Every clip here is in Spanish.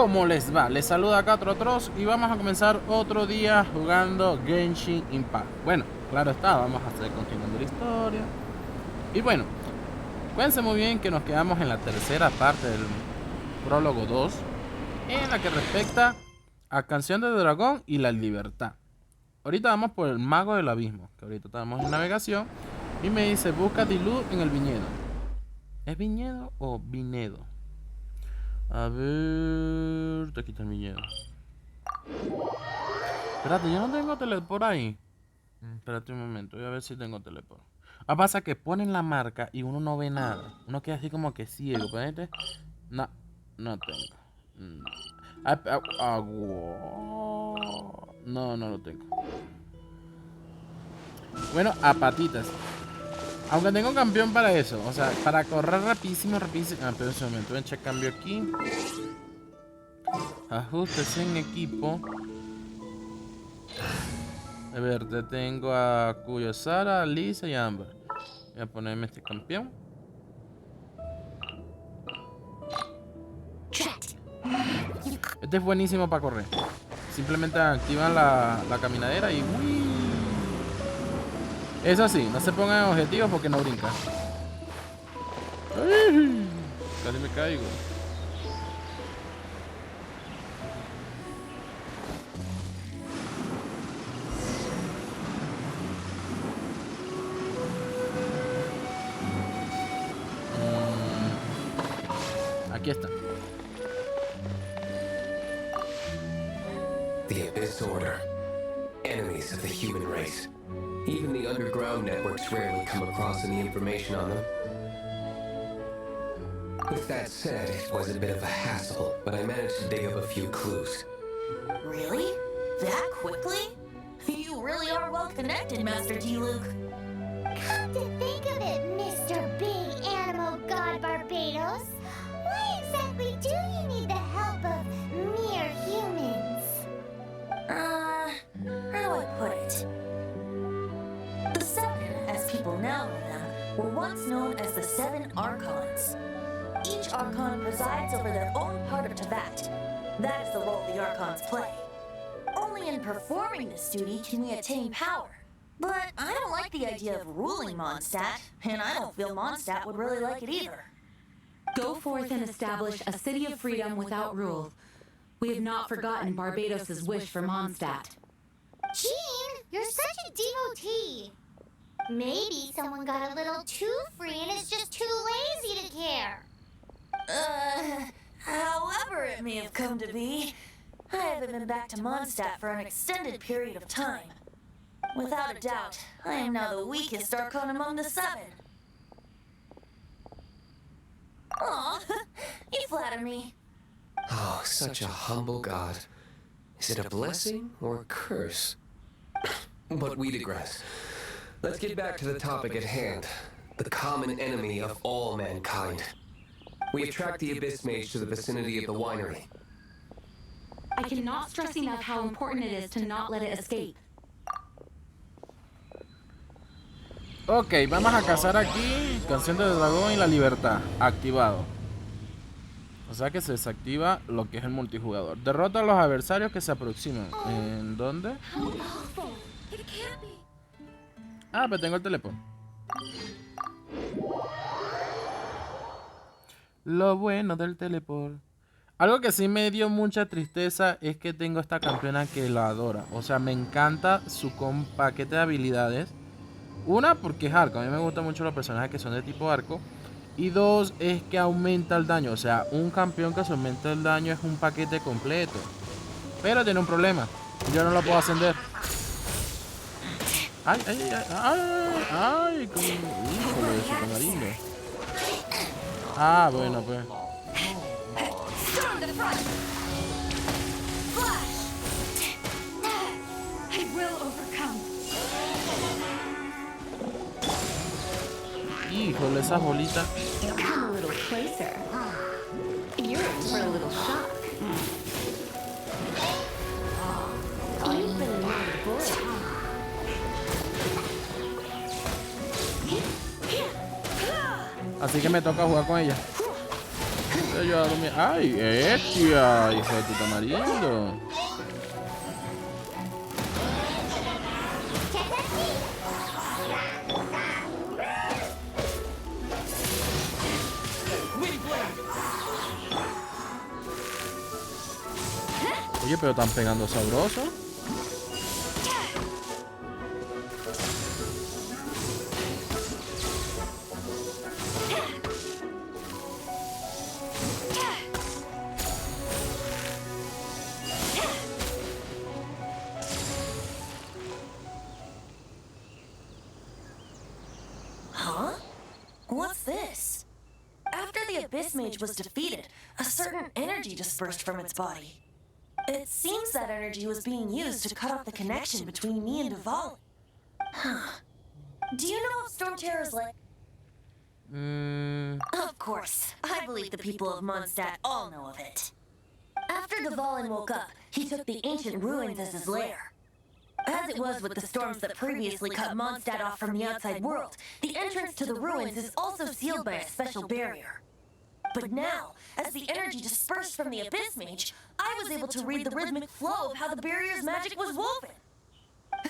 ¿Cómo les va? Les saluda acá Trotroz y vamos a comenzar otro día jugando Genshin Impact. Bueno, claro está, vamos a estar continuando la historia. Y bueno, cuídense muy bien que nos quedamos en la tercera parte del prólogo 2, en la que respecta a Canción de Dragón y la libertad. Ahorita vamos por el mago del abismo, que ahorita estamos en navegación, y me dice busca Diluz en el viñedo. ¿Es viñedo o vinedo? A ver, te quita el viñedo. Espérate, yo no tengo teleport ahí. Espérate un momento, voy a ver si tengo teleport. Pasa que ponen la marca y uno no ve nada. Uno queda así como que ciego. ¿Ponete? No, no tengo. No, no lo tengo. Bueno, a patitas. Aunque tengo campeón para eso. O sea, para correr rapidísimo. Pero un momento, ven, check cambio aquí. Ajustes en equipo. A ver, te tengo a Cuyo, Sara, Lisa y Amber. Voy a ponerme este campeón. Este es buenísimo para correr. Simplemente activan la caminadera y ¡uy! Eso sí, no se pongan objetivos porque no brincan. ¡Ay! Casi me caigo. Aquí está. The Abyss Order. Enemies of the human race. Even the underground networks rarely come across any information on them. With that said, it was a bit of a hassle, but I managed to dig up a few clues. Really? That quickly? You really are well connected, Master T. Luke. Come to think of it, Mr. Big Animal God Barbados, why exactly do you need the help of mere humans? How do I put it? The Seven, as people now know them, were once known as the Seven Archons. Each Archon presides over their own part of Teyvat. That is the role the Archons play. Only in performing this duty can we attain power. But I don't like the idea of ruling Mondstadt, and I don't feel Mondstadt would really like it either. Go forth and establish a city of freedom without rule. We have not forgotten Barbados' wish for Mondstadt. Jean, you're such a devotee. Maybe someone got a little too free and is just too lazy to care. However it may have come to be, I haven't been back to Mondstadt for an extended period of time. Without a doubt, I am now the weakest Archon among the Seven. Aw, you flatter me. Oh, such a humble god. Is it a blessing or a curse? But we digress. Let's get back to the topic at hand. The common enemy of all mankind. We have tracked the Abyss Mage to the vicinity of the winery. I cannot stress enough how important it is to not let it escape. Ok, vamos a cazar aquí Canción de Dragón y la libertad. Activado. O sea que se desactiva lo que es el multijugador. Derrota a los adversarios que se aproximan. ¿En dónde? Pero tengo el teleport. Lo bueno del teleport. Algo que sí me dio mucha tristeza es que tengo esta campeona que la adora. O sea, me encanta su paquete de habilidades. Una, porque es arco. A mí me gustan mucho los personajes que son de tipo arco. Y dos, es que aumenta el daño. O sea, un campeón que se aumenta el daño es un paquete completo. Pero tiene un problema. Yo no lo puedo ascender. Ay, ay, ay, ay, ay, como híjole, eso tan lindo. Bueno, pues. I will overcome. Híjole, esas bolitas. Come a little closer. You're in for a little shock. You've been a naughty boy. Así que me toca jugar con ella. Yo a dormir. ¡Ay, Etia! Hijo de tu tamarindo. Oye, pero están pegando sabroso. Huh? What's this? After the Abyss Mage was defeated, a certain energy dispersed from its body. It seems that energy was being used to cut off the connection between me and Duvall. Huh. Do you know of Storm Terror's like? Of course. I believe the people of Mondstadt all know of it. After Duvall woke up, he took the ancient ruins as his lair. As it was with the storms that previously cut Mondstadt off from the outside world, the entrance to the ruins is also sealed by a special barrier. But now, as the energy dispersed from the Abyss Mage, I was able to read the rhythmic flow of how the barrier's magic was woven.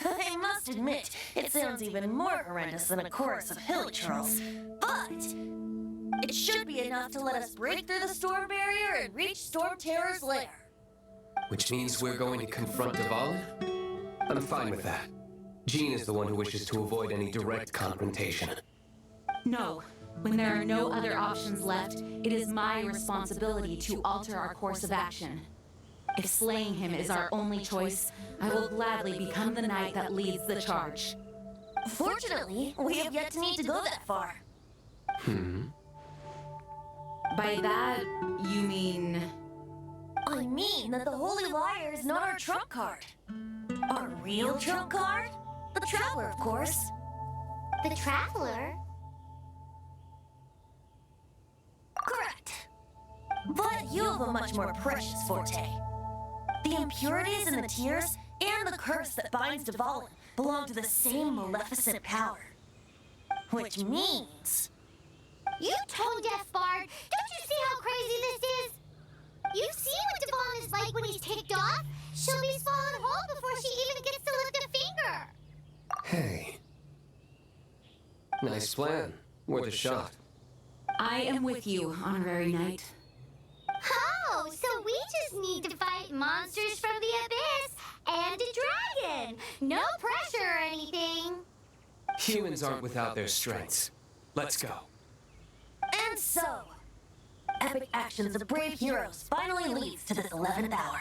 I must admit, it sounds even more horrendous than a chorus of hilly trolls. But it should be enough to let us break through the storm barrier and reach Storm Terror's lair. Which means we're going to confront Duvall? I'm fine with that. Jean is the one who wishes to avoid any direct confrontation. No. When there are no other options left, it is my responsibility to alter our course of action. If slaying him is our only choice, I will gladly become the knight that leads the charge. Fortunately, we have yet to need to go that far. By that, you mean... I mean that the Holy Liar is not our trump card. Our real trump card? The Traveler, of course. The Traveler? Correct. But you have a much more precious forte. The impurities in the tears and the curse that binds Duvall belong to the same maleficent power. Which means... You tone-deaf bard! Don't you see how crazy this is? You see what Devon is like when he's ticked off? She'll be swallowed whole before she even gets to lift a finger. Hey. Nice plan. Worth a shot. I am with you, Honorary Knight. Oh, so we just need to fight monsters from the abyss and a dragon. No pressure or anything. Humans aren't without their strengths. Let's go. And so, epic actions of brave heroes finally leads to this 11th hour.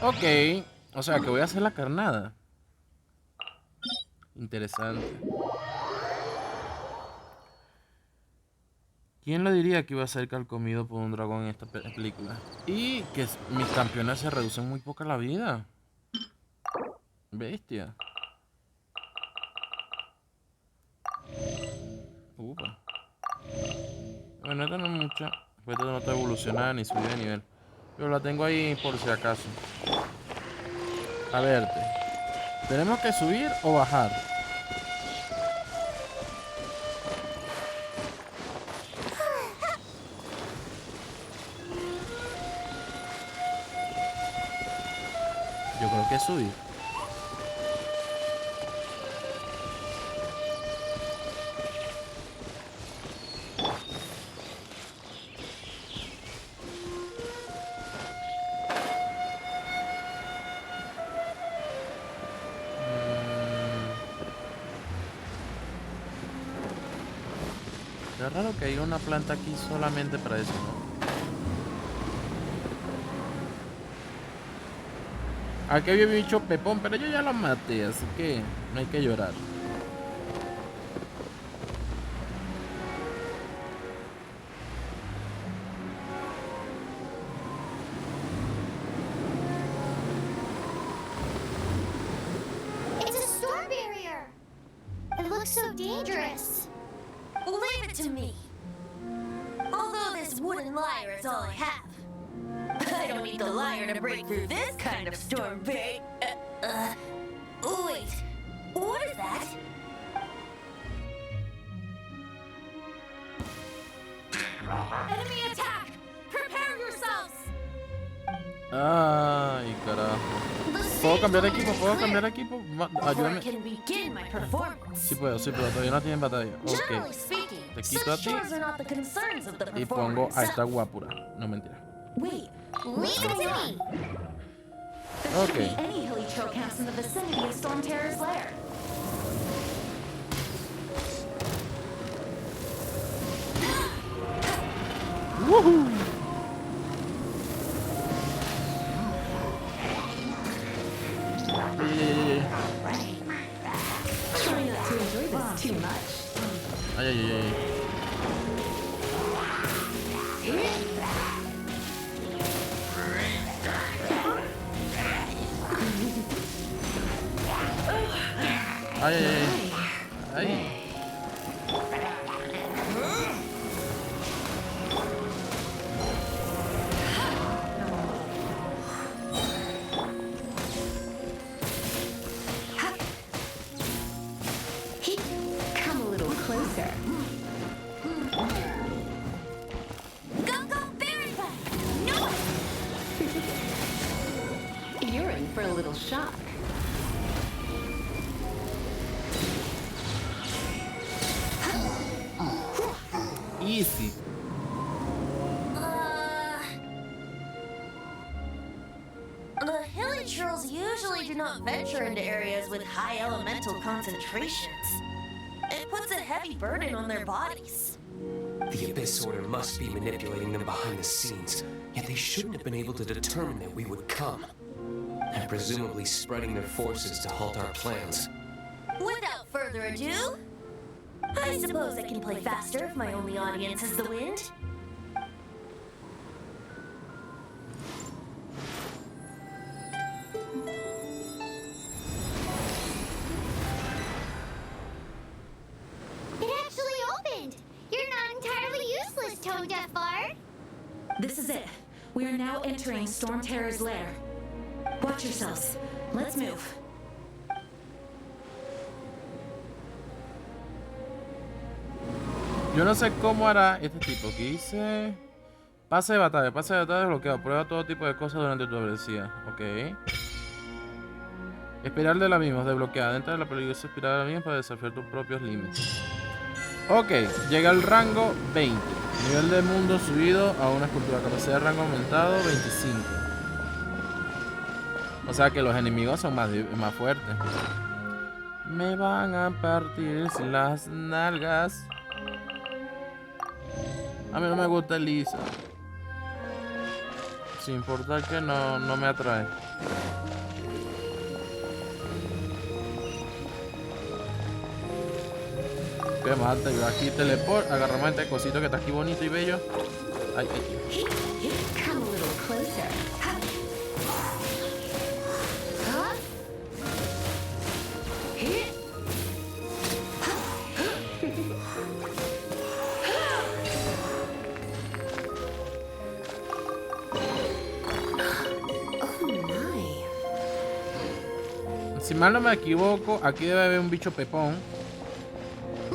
Ok, o sea que voy a hacer la carnada. Interesante. ¿Quién lo diría que iba a ser carcomido por un dragón en esta película? Y que mis campeones se reducen muy poco la vida. Bestia. Upa. Bueno, esta no es mucha. Esta no está evolucionada ni subida de nivel. Pero la tengo ahí por si acaso. A verte. ¿Tenemos que subir o bajar? Yo creo que subir. Es raro que haya una planta aquí solamente para eso, ¿no? Aquí había bicho pepón, pero yo ya lo maté, así que no hay que llorar. It's a storm barrier. It looks so dangerous. Leave it to me. Although this wooden lyre is all I have. I don't need the lyre to break through this kind of storm barrier. Wait, what is that? Enemy attack! Prepare yourselves! Ay, carajo. ¿Puedo cambiar de equipo? ¿Puedo cambiar de equipo? Ayúdame. Can begin my performance. Sí puedo, todavía no tienen batalla. Generally Ok. speaking, Te quito a such ti chores are not the concerns of the y pongo performers. a esta guapura. No, mentira. Wait, leave it to me. There Okay. shouldn't be any hilly trail camps in the vicinity of Storm Terror's lair. ¡Woohoo! Try not to enjoy this too much. Ay, ay, ay, ay. Ay, ay, ay. Ay. Come a little closer. Go, very fast. No. You're in for a little shock. Easy. The hilly trolls usually do not venture into areas with high elemental concentrations. It puts a heavy burden on their bodies. The Abyss Order must be manipulating them behind the scenes, yet they shouldn't have been able to determine that we would come. And presumably spreading their forces to halt our plans. Without further ado, I suppose I can play faster if my only audience is the wind. It actually opened. You're not entirely useless, Tone Deaf Bard. This is it. We are now entering Storm Terror's lair. Watch yourselves. Let's move. Yo no sé cómo hará este tipo que dice pase de batalla desbloqueado, prueba todo tipo de cosas durante tu travesía, ok. Espiral de la misma, desbloqueada, dentro de la peligrosa espiral de la misma para desafiar tus propios límites. Ok, llega al rango 20, nivel de mundo subido a una escultura, capacidad de rango aumentado 25. O sea que los enemigos son más fuertes. Me van a partir las nalgas. A mí no me gusta Elisa. Sin importar que no me atrae. Que mate, yo aquí teleport, agarramos este cosito que está aquí bonito y bello. Ay, ay. Come a little closer. Si mal no me equivoco, aquí debe haber un bicho pepón.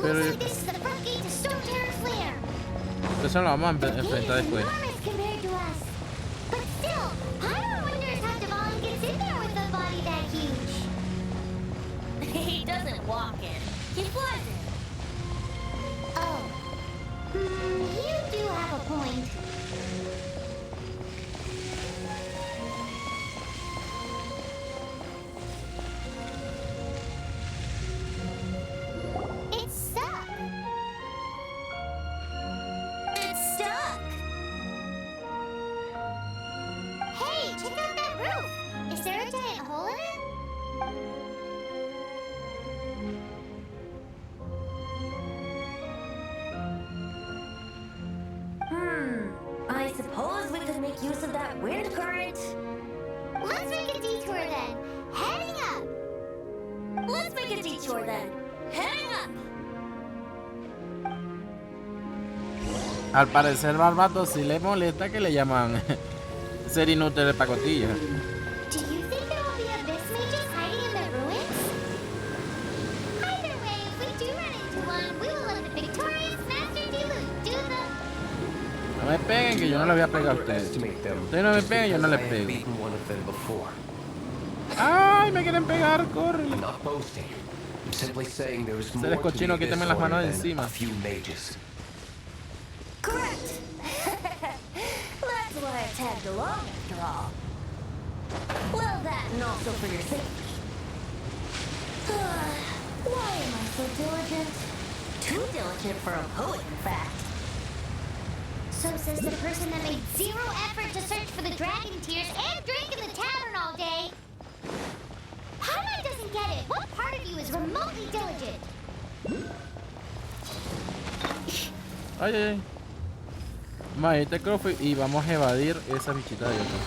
Pero Looks like this is the front gate to Storm Terror's lair. eso lo vamos a The gate enfrentar is después. enormous compared to us. But still, I wonders how Devon gets in there with a body that huge. He doesn't walk in. He flies in. Oh. You do have a point. It's stuck. It's stuck. Hey, check out that roof. Is there a giant hole in it? I suppose we could make use of that wind current. Let's make a detour then. Heading up. Let's make a detour then. Heading up. Al parecer Barbato sí le molesta que le llaman ser inútil de pacotilla. Do you think there will be abyss mages hiding in the ruins? Either way, if we do run into one, we will let the victorious Master Diluc do the me peguen, que yo no les voy a pegar a ustedes. Ustedes no me peguen, yo no les pego. ¡Ay, me quieren pegar! ¡Corre! Ese cochino, quítame las manos de encima. Correct. That's why I tagged along after all. Well, that and also for your safety. Why am I so diligent? Too diligent for a poet, in fact. So says the person that made zero effort to search for the dragon tears and drink in the tavern all day. Paimon doesn't get it. What part of you is remotely diligent? Ay, ay, ay. Vamos a Crowfield y vamos a evadir esa bichita de otro.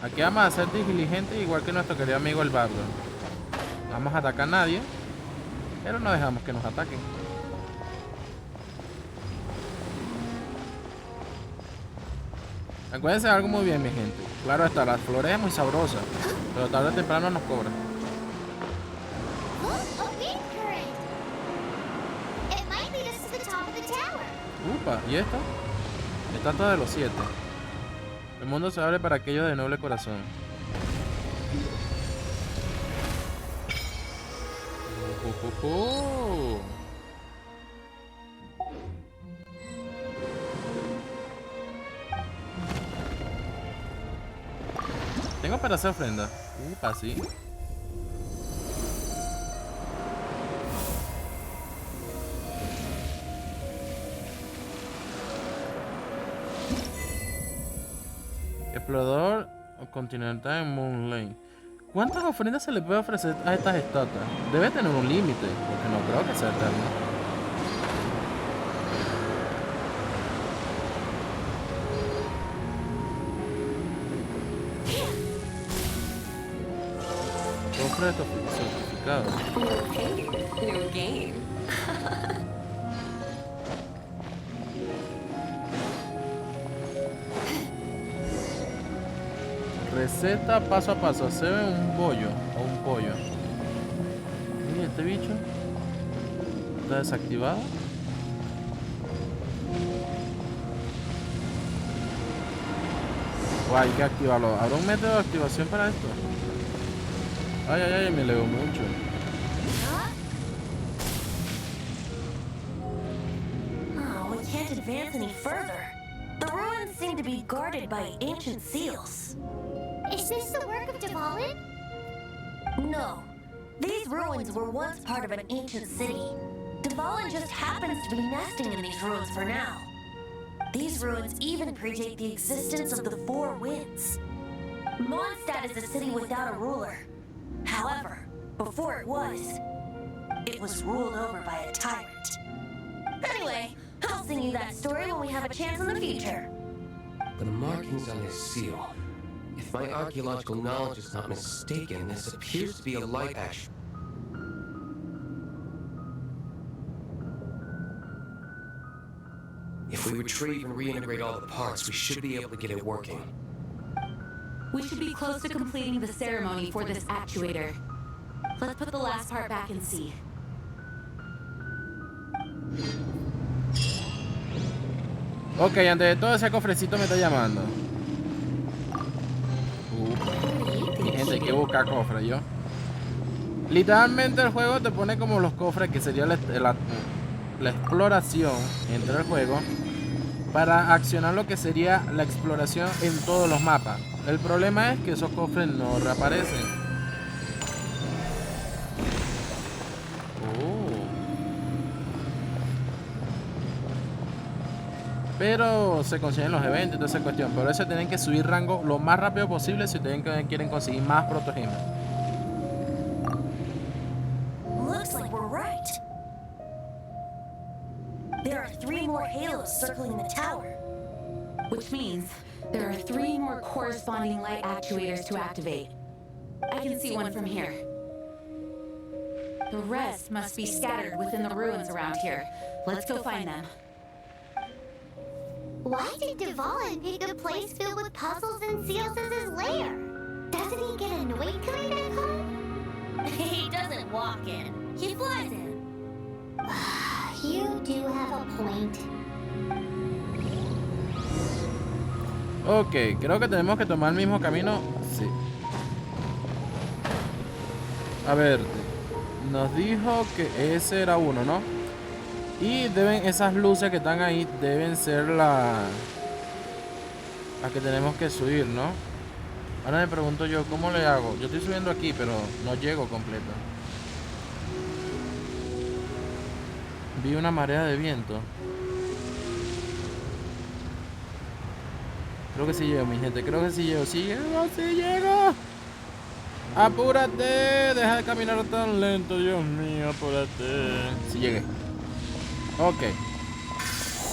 Aquí vamos a ser diligentes igual que nuestro querido amigo el bardo. No vamos a atacar a nadie, pero no dejamos que nos ataquen. Acuérdense de algo muy bien, mi gente. Claro está, las flores es muy sabrosa, pero tarde o temprano nos cobran. Look, a wind current. It might lead us to the top of the tower. Upa, ¿y esto? Estatua de los 7. El mundo se abre para aquellos de noble corazón. Tengo para hacer ofrenda. Upa, sí. Explorador continental en Moon Lane. ¿Cuántas ofrendas se le puede ofrecer a estas estatuas? Debe tener un límite, porque no creo que sea eterno. Cofre certificado. New game. Receta paso a paso. Se ve un bollo o un pollo. Mira, este bicho está desactivado. Hay que activarlo. ¿Habrá un método de activación para esto? Ay, ay, ay, me leo mucho. Oh, we can't advance any further. The ruins seem to be guarded by ancient seals. Is this the work of Dvalin? No. These ruins were once part of an ancient city. Dvalin just happens to be nesting in these ruins for now. These ruins even predate the existence of the Four Winds. Mondstadt is a city without a ruler. However, before it was ruled over by a tyrant. Anyway, I'll sing you that story when we have a chance in the future. The markings on his seal. If my archaeological knowledge is not mistaken, this appears to be a light action. If we retrieve and reintegrate all the parts, we should be able to get it working. We should be close to completing the ceremony for this actuator. Let's put the last part back and see. Ok, antes de todo ese cofrecito me está llamando. Mi gente, hay que buscar cofres, yo. Literalmente el juego te pone como los cofres, que sería la exploración entre el juego, para accionar lo que sería la exploración en todos los mapas. El problema es que esos cofres no reaparecen. Pero se consiguen los eventos y toda esa cuestión. Por eso tienen que subir rango lo más rápido posible si ustedes quieren conseguir más protogemas. Looks like we're right. There are 3 more halos circling the tower. Which means there are 3 more corresponding light actuators to activate. I can see one from here. The rest must be scattered within the ruins around here. Let's go find them. Why did Dvalin pick a place filled with puzzles and seals as his lair? That's Doesn't he get annoyed coming back home? He doesn't walk in, he flies in. You do have a point. Ok, creo que tenemos que tomar el mismo camino. Sí. A ver, nos dijo que ese era uno, ¿no? Y deben, esas luces que están ahí deben ser las que tenemos que subir, ¿no? Ahora me pregunto yo, ¿cómo le hago? Yo estoy subiendo aquí, pero no llego completo. Vi una marea de viento. Creo que sí llego, mi gente. Creo que sí llego. ¡Sí llego! ¡Sí llego! ¡Apúrate! Deja de caminar tan lento, Dios mío. Apúrate. Sí llegué. Ok.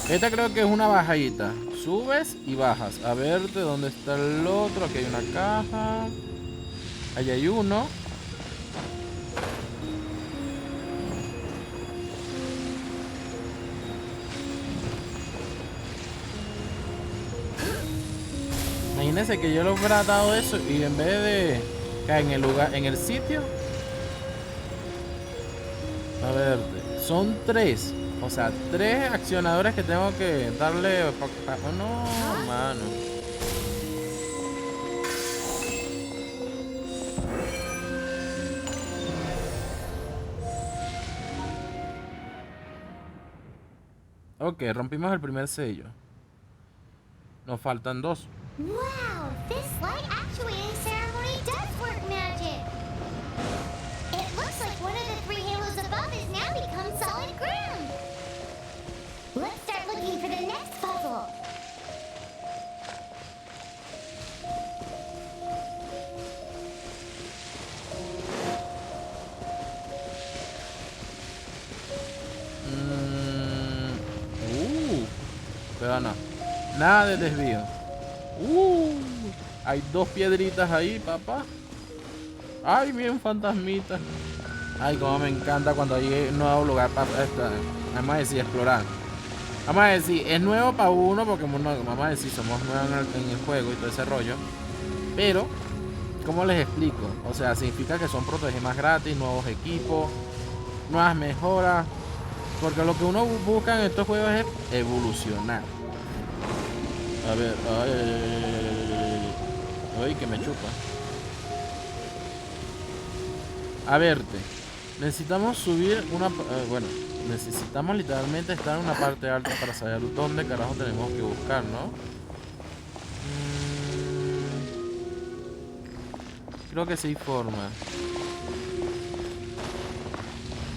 Esta creo que es una bajadita. Subes y bajas. A verte dónde está el otro. Aquí hay una caja. Allá hay uno. Imagínense que yo le hubiera dado eso y en vez de caer en el lugar, en el sitio. A ver, son 3. O sea, 3 accionadores que tengo que darle. Oh, no, mano. Ok, rompimos el primer sello. Nos faltan 2. Wow, this light actuating ceremony does work magic. It looks like one of the 3 halos above has now become solid ground. Let's start looking for the next puzzle. Pero no. Nada de desvío. Hay 2 piedritas ahí, papá. Ay, bien fantasmita. Ay, como me encanta cuando hay un nuevo lugar para esta. Vamos a decir, explorar. Vamos a decir, es nuevo para uno porque vamos a decir, somos nuevos en el juego y todo ese rollo. Pero, ¿cómo les explico? O sea, significa que son protegidas gratis, nuevos equipos, nuevas mejoras. Porque lo que uno busca en estos juegos es evolucionar. A ver, ay, que me chupa. A verte. Necesitamos subir una... bueno, necesitamos literalmente estar en una parte alta para saber dónde carajo tenemos que buscar, ¿no? Creo que sí hay forma.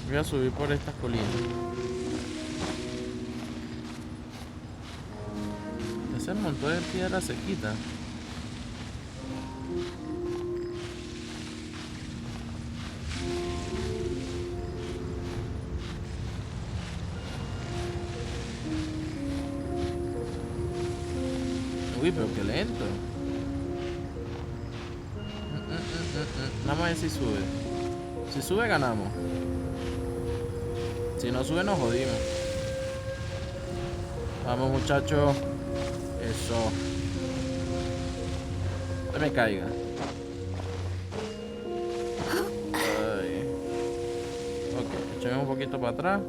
Voy a subir por estas colinas. Ese montón de piedra se quita. Uy, pero qué lento. Vamos a ver si sube. Si sube, ganamos. Si no sube, nos jodimos. Vamos, muchachos. Eso. No me caiga. Ay. Ok, echemos un poquito para atrás.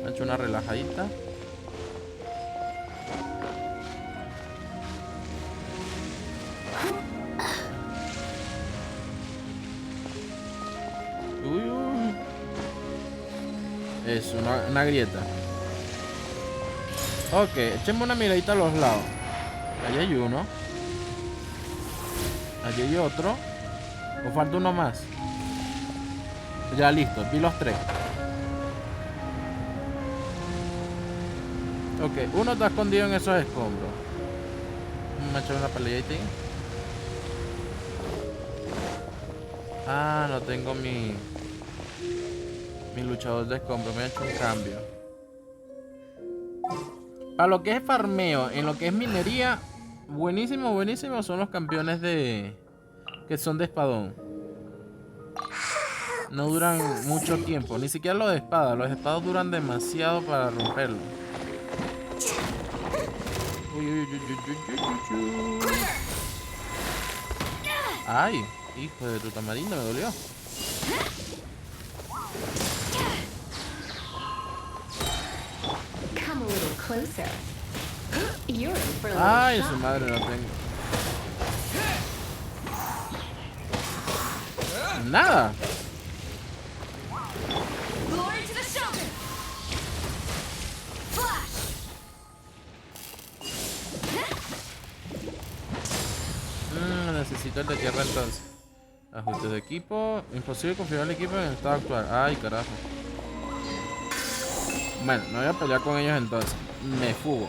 Me he hecho una relajadita. Es una grieta. Ok, echemos una miradita a los lados. Allí hay uno. Allí hay otro. ¿O falta uno más? Ya listo, vi los 3. Ok, uno está escondido en esos escombros. Me he hecho una peleita ahí. Ah, no tengo mi luchador de escombros. Me he hecho un cambio. Para lo que es farmeo, en lo que es minería, buenísimo, buenísimo son los campeones de... que son de espadón. No duran mucho tiempo, ni siquiera los de espada. Los espadas duran demasiado para romperlo. Ay, hijo de tu tamarindo, me dolió. Come a little closer. You're in for a little Ay, shock. su madre no tengo. Nada. Glory to the shoulder! Flash! Necesito el de tierra entonces. Ajustes de equipo. Imposible configurar el equipo en el estado actual. Ay, carajo. Bueno, no voy a pelear con ellos entonces. Me fugo.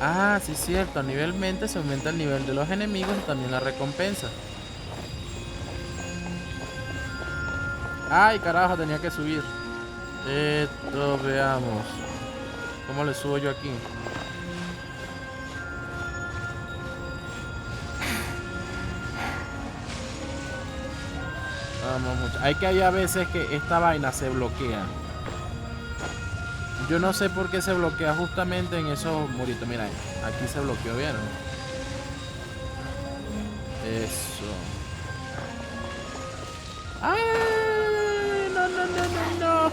Ah, sí es cierto. A nivel mente se aumenta el nivel de los enemigos y también la recompensa. Ay, carajo, tenía que subir. Esto, veamos. ¿Cómo le subo yo aquí? Vamos, mucho. Hay que hay a veces que esta vaina se bloquea. Yo no sé por qué se bloquea justamente en esos muritos. Mira, aquí se bloqueó, ¿vieron? Eso. ¡Ay! No, no, no, no, no.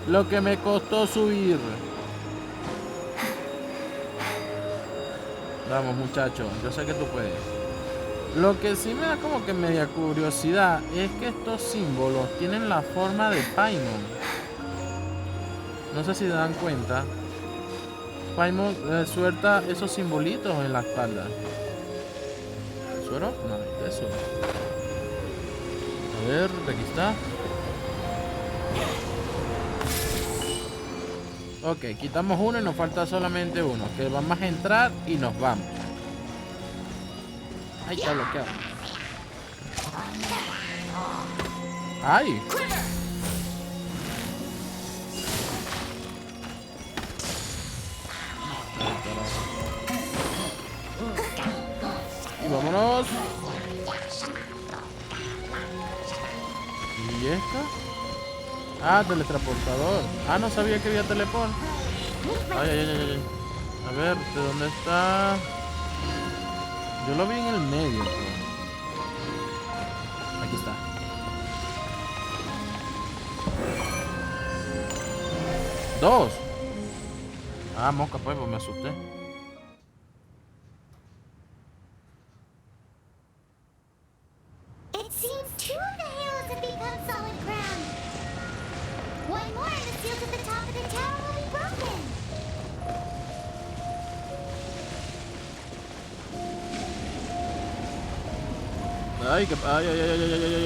Lo que me costó subir. Vamos, muchachos. Yo sé que tú puedes. Lo que sí me da como que media curiosidad es que estos símbolos tienen la forma de Paimon. No sé si se dan cuenta. Paimon suelta esos simbolitos en la espalda. ¿Suero? No, eso. A ver, aquí está. Ok, quitamos uno y nos falta solamente uno. Que vamos a entrar y nos vamos. Ay, está bloqueado. Ay. Y vámonos. ¿Y esta? Ah, teletransportador. Ah, no sabía que había teleport. Ay, ay, ay, ay, ay. A ver, ¿de dónde está? Yo lo vi en el medio, pero... Aquí está. ¡Dos! Ah, mosca, pues me asusté. It seems two of the halos have become solid ground. One more and the seals at the top of the tower will be broken. Ay, que... Ay, ay, ay, ay, ay, ay,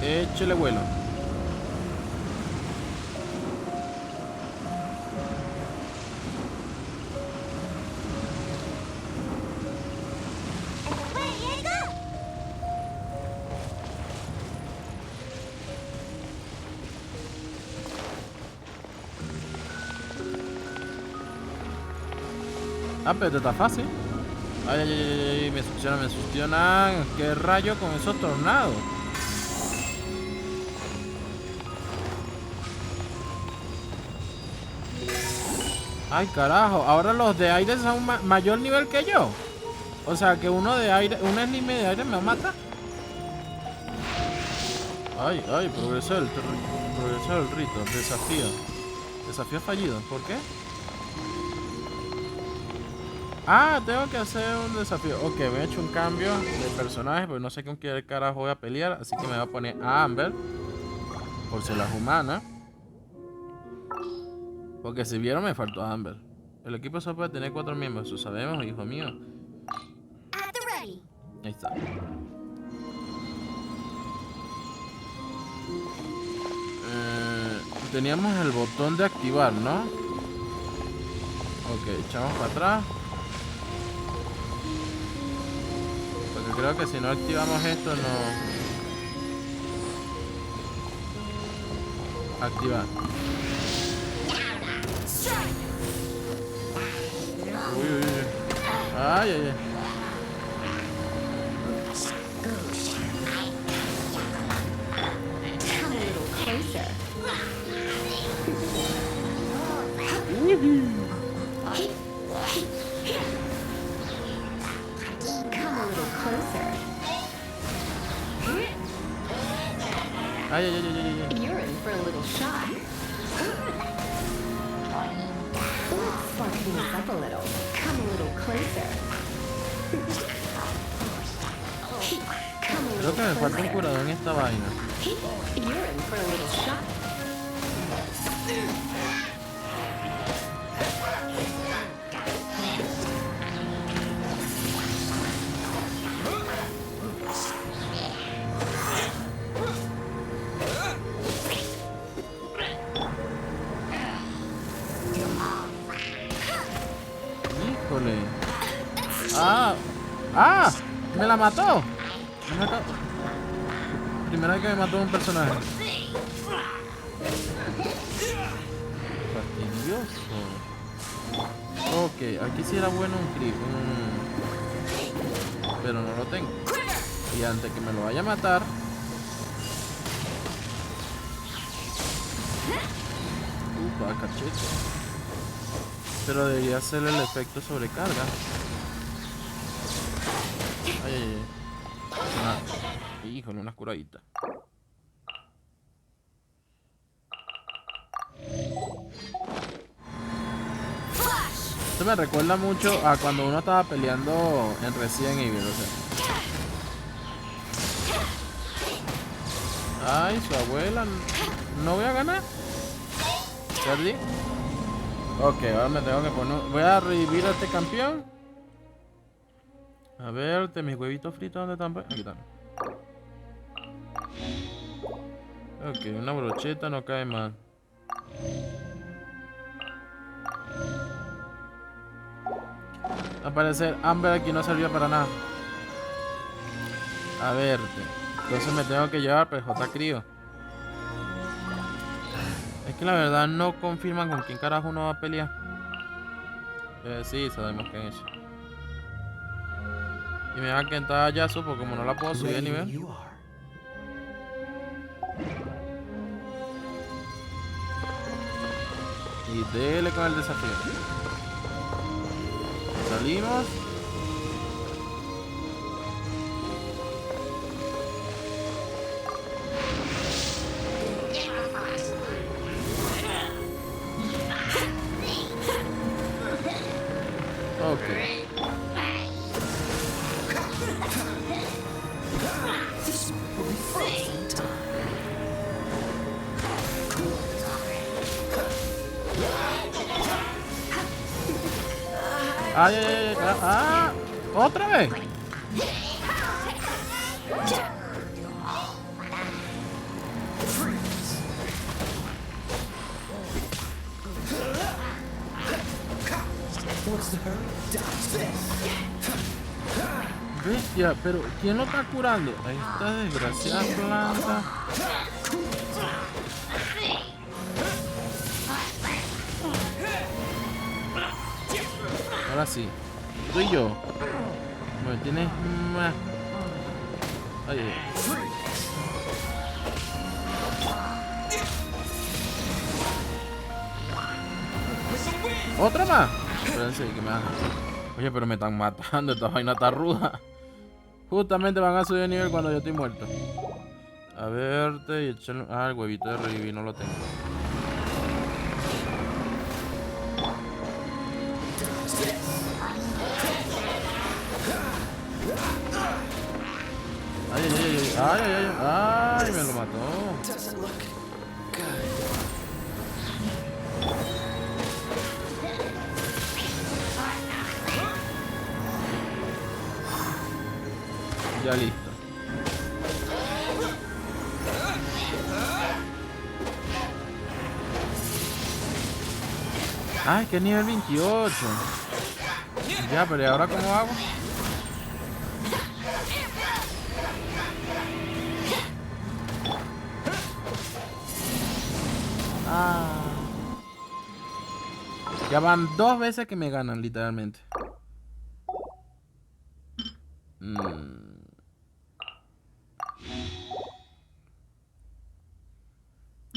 ay. Échele vuelo. Away you go! Ah, pero está fácil. Ay, ay, ay, ay, me succionan, me succionan. ¿Qué rayo con esos tornados? Ay, carajo. Ahora los de aire son mayor nivel que yo. O sea, que uno de aire, un enemy de aire me mata. Ay, ay, progreso del rito. Desafío. Desafío fallido. ¿Por qué? Ah, tengo que hacer un desafío. Ok, me he hecho un cambio de personaje, porque no sé con qué carajo voy a pelear. Así que me voy a poner a Amber, por ser las humanas. Porque si vieron, me faltó Amber. El equipo solo puede tener 4 miembros. Eso sabemos, hijo mío. At the ready. Ahí está. Teníamos el botón de activar, ¿no? Ok, echamos para atrás. Porque creo que si no activamos esto, no... Activar. Uy, uy, uy. Ay, ay, ay. Come a little closer. Come a little Ay, ay, ay, ay, ay, ay. You're in for a little shock. Let's spark things up a little. Come a little closer. Come a Creo little que me falta un closer. curador en esta vaina. You're in for a little shock. Híjole. Ah, ah, me la mató. Me mató. Primera vez que me mató un personaje. Fastidioso. Ok, aquí sí era bueno un crit. Pero no lo tengo. Y antes que me lo vaya a matar. Cachete. Pero debería hacer el efecto sobrecarga. Ay, ay, ay. Híjole, una curadita. Esto me recuerda mucho a cuando uno estaba peleando en Resident Evil, o sea. Ay, su abuela. No voy a ganar. ¿Perdí? Ok, ahora me tengo que poner. Voy a revivir a este campeón. A ver, mis huevitos fritos, ¿dónde están? Aquí están. Ok, una brocheta no cae mal. Al parecer, Amber aquí no servía para nada. A ver, entonces me tengo que llevar PJ Crío. Es que la verdad no confirman con quién carajo uno va a pelear. Sí, sabemos quién es. Y me va a encantar Yasu porque como no la puedo subir de nivel. Y dele con el desafío. Salimos. Ok. Ay, ay, ay, ay, ah, otra vez. Bestia, pero ¿quién lo está curando? Ahí está desgraciada planta. Ahora sí, tú y yo. Me tienes más. Ay, ay. ¿Otra más? Espérense que me hagan. Oye, pero me están matando. Esta vaina está ruda. Justamente van a subir de nivel cuando yo estoy muerto. A verte y echarle. Ah, el huevito de revivir no lo tengo. Ay, ay, ay, ay, ay, ay, ay, ay, me lo mató. Ya listo. Ay, que nivel 28. Ya, pero ¿y ahora cómo hago? Ah. Ya van 2 veces que me ganan, literalmente.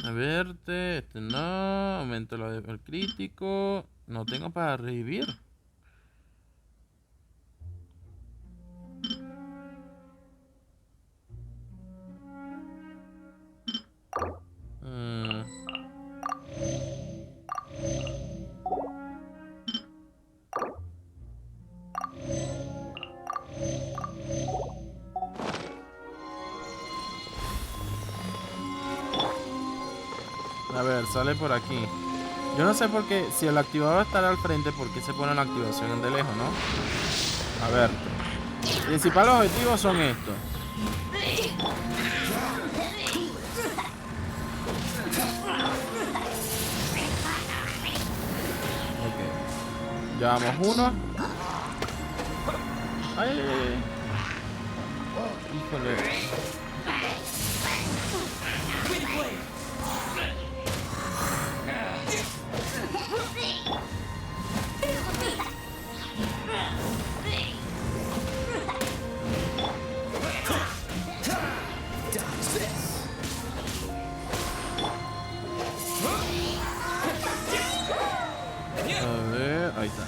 A verte, este no. Aumento el crítico. No tengo para revivir. ver, sale por aquí. Yo no sé por qué, si el activador estará al frente, ¿por qué se pone la activación de lejos, no? A ver. Principales objetivos son estos. Ok. Llevamos uno. Ay, ay, ay. Híjole. A ver, ahí está.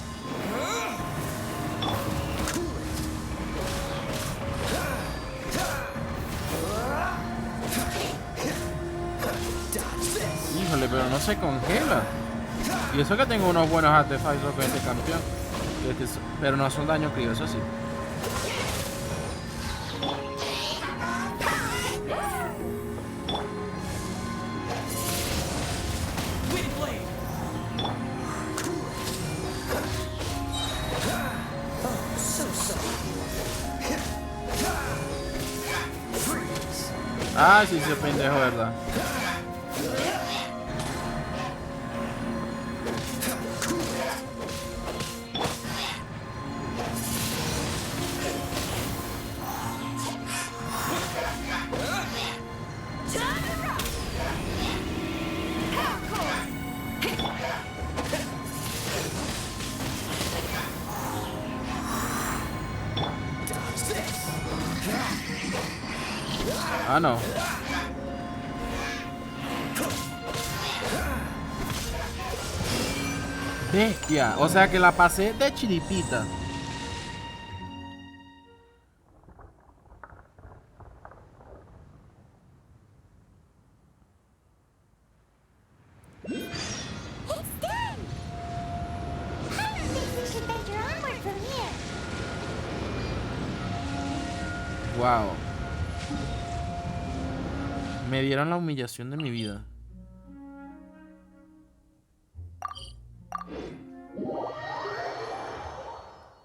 Híjole, pero no se congela. Y eso que tengo unos buenos artefactos con este campeón. Pero no son daño crío, eso sí. Ah, sí, se pendejo, ¿verdad? Ah, no. Bestia. O sea que la pasé de chiripita. It's done! I don't think we should venture onward from here. Wow. Me dieron la humillación de mi vida.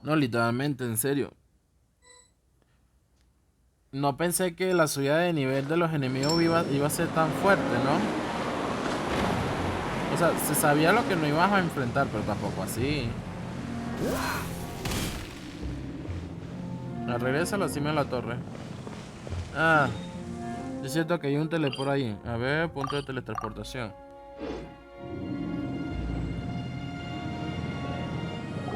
No, literalmente, en serio. No pensé que la subida de nivel de los enemigos iba a ser tan fuerte, ¿no? O sea, se sabía lo que no ibas a enfrentar, pero tampoco así. Regresa a la cima de la torre. Ah, es cierto que hay un teleport ahí. A ver, punto de teletransportación.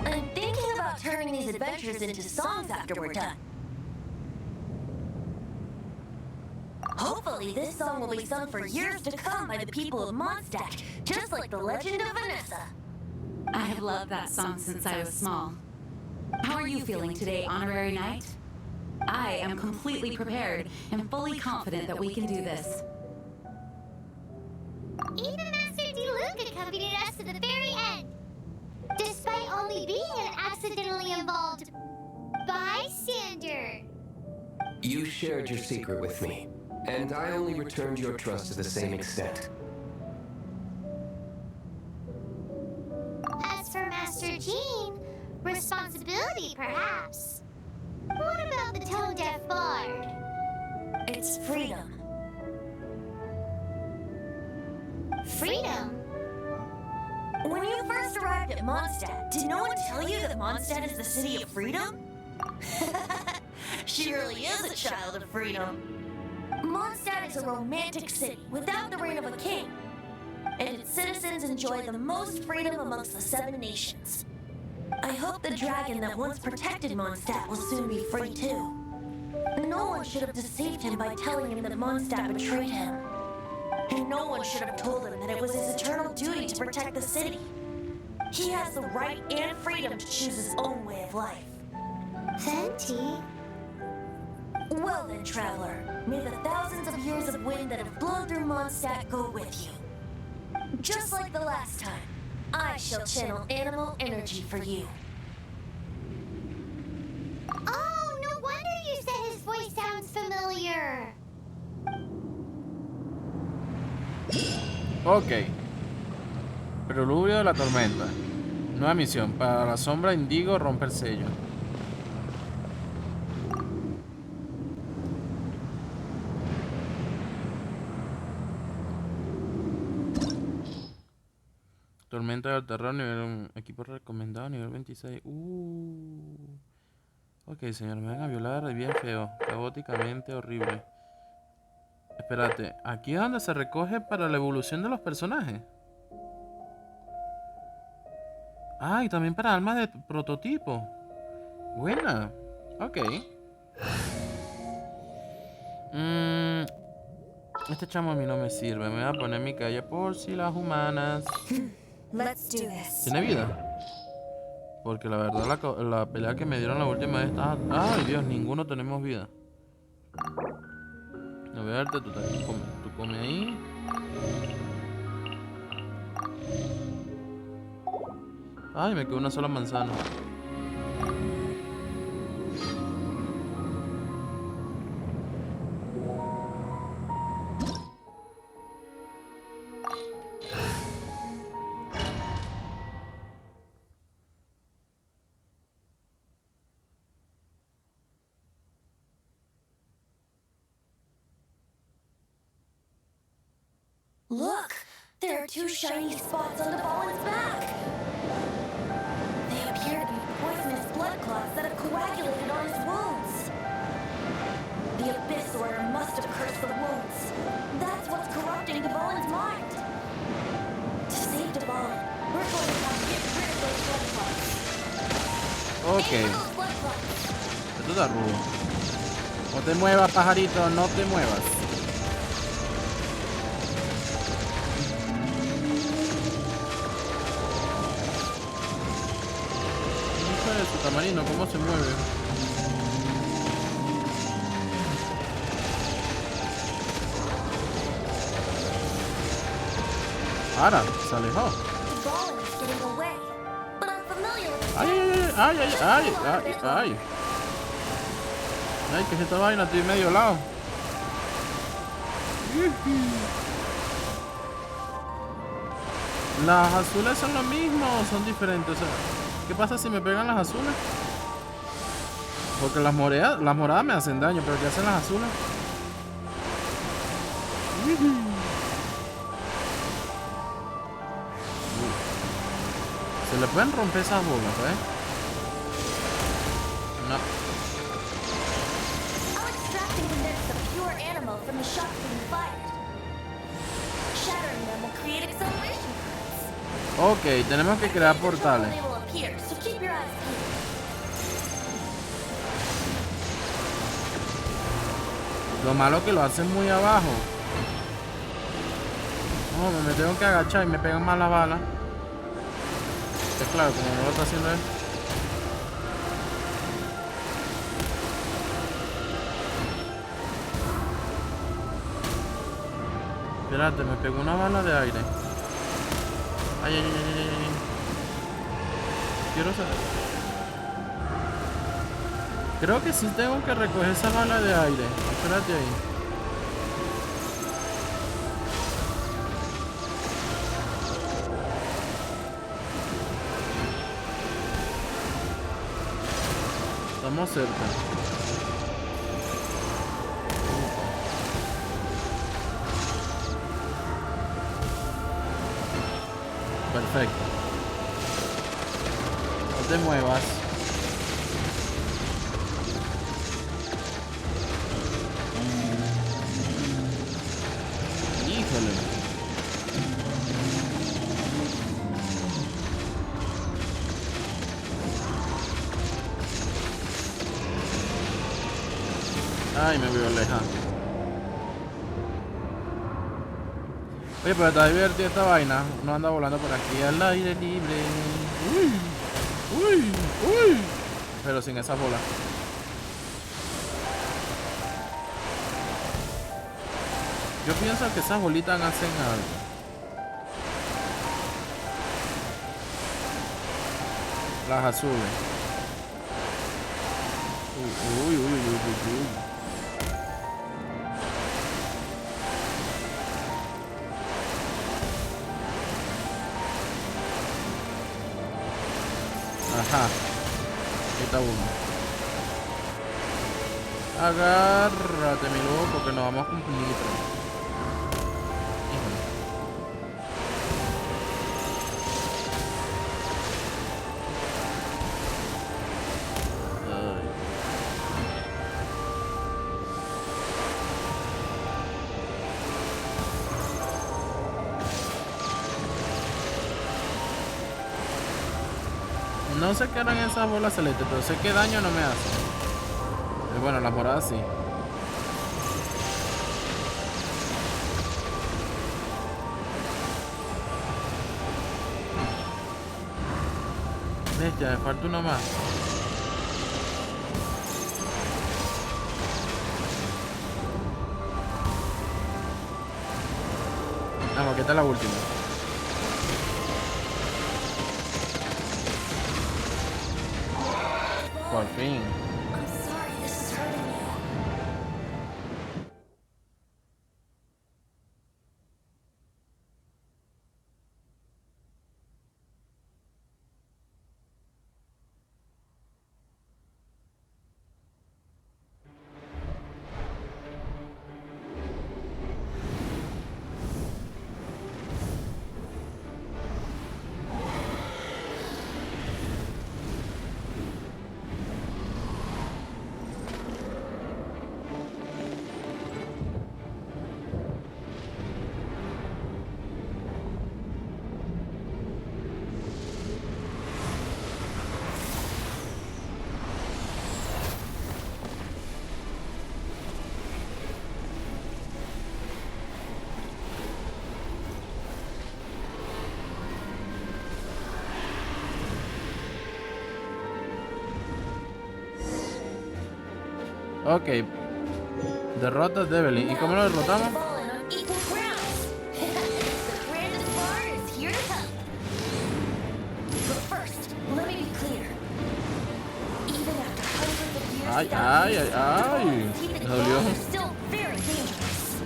I'm thinking about turning these adventures into songs after we're done. Hopefully, this song will be sung for years to come by the people of Mondstadt, just like the legend of Vanessa. I have loved that song since I was small. How are you feeling today, Honorary Knight? I am completely prepared and fully confident that we can do this. Even Master Diluc accompanied us to the very end, despite only being an accidentally involved bystander. You shared your secret with me, and I only returned your trust to the same extent. As for Master Jean, responsibility perhaps. What about the tone-deaf bard? It's freedom. Freedom? When you first arrived at Mondstadt, did no one tell you that Mondstadt is the city of freedom? She really is a child of freedom. Mondstadt is a romantic city without the reign of a king, and its citizens enjoy the most freedom amongst the 7 nations. I hope the dragon that once protected Mondstadt will soon be free too. No one should have deceived him by telling him that Mondstadt betrayed him. And no one should have told him that it was his eternal duty to protect the city. He has the right and freedom to choose his own way of life. Venti? Well then, traveler, may the thousands of years of wind that have blown through Mondstadt go with you. Just like the last time, I shall channel animal energy for you. Oh, no wonder you said his voice sounds familiar. Ok. Preludio de la tormenta. Nueva misión. Para la sombra indigo rompe el sello. Tormenta del terror, nivel equipo recomendado, nivel 26. Ok, señor, me van a violar, es bien feo. Caóticamente horrible. Espérate, ¿aquí es donde se recoge para la evolución de los personajes? Ah, y también para almas de prototipo. Buena. Ok. Este chamo a mí no me sirve. Me voy a poner mi calle por si las humanas. Let's do this. ¿Tiene vida? Porque la verdad la pelea que me dieron la última vez estaba... Ay, Dios, ninguno tenemos vida. A ver, tú come ahí. Ay, me quedó una sola manzana. Look! There are two shiny spots on the Ballen's back! They appear to be poisonous blood clots that have coagulated on his wounds. The Abyss Order must have cursed the wounds. That's what's corrupting the Ballen's mind. To save the Ballen, we're going to have to get rid of those blood clots. Ok. Aim for those blood clots. Esto está rudo. No te muevas, pajarito, no te muevas. Hijo de su tamarino, ¿cómo se mueve? Ahora, se alejó. The Ballen is getting away, but I'm familiar with the Ay, ay, ay, ay, ay, ay, ay. Ay, ¿qué es esta vaina? Estoy medio lado. ¿Las azules son lo mismo o son diferentes? O sea, ¿qué pasa si me pegan las azules? Porque las moradas me hacen daño, pero ¿qué hacen las azules? Se le pueden romper esas bolas, ¿eh? No. I'll extract and condense the pure animal from the shock being fired. Shattering them will create acceleration currents. Ok, tenemos que crear portales. They will appear, so keep your eyes peeled. Lo malo que lo hacen muy abajo. No, me tengo que agachar y me pegan más las balas. Es claro, como no lo está haciendo él. Espérate, me pegó una bala de aire. Ay, ay, ay, ay, ay, ay. Quiero saber. Creo que sí tengo que recoger esa bala de aire. Espérate ahí. Estamos cerca. Perfecto. No te muevas. Híjole. Ay, me veo lejano. Oye, pero está divertida esta vaina. Uno anda volando por aquí al aire libre. Uy, uy, uy. Pero sin esa bola. Yo pienso que esas bolitas hacen algo. Las azules. Uy, uy, uy, uy, uy, uy. Ajá. Ahí está uno. Agárrate, mi loco, que nos vamos con nitro. Híjole. Ay. No sé qué harán esas bolas celestes, pero sé que daño no me hacen. Bueno, las moradas sí. Bestia, me falta uno más. Vamos, aquí está la última. Por fin. I'm sorry this is hurting you. Ok. Derrota a Devlin. ¿Y cómo lo derrotamos? Fallen on equal grounds. The grandest bar is here to come. But first, let me be clear. Even after hundreds of years Ay, without ay, use, ay, ay. the teeth Me and dolió. claws are still very dangerous.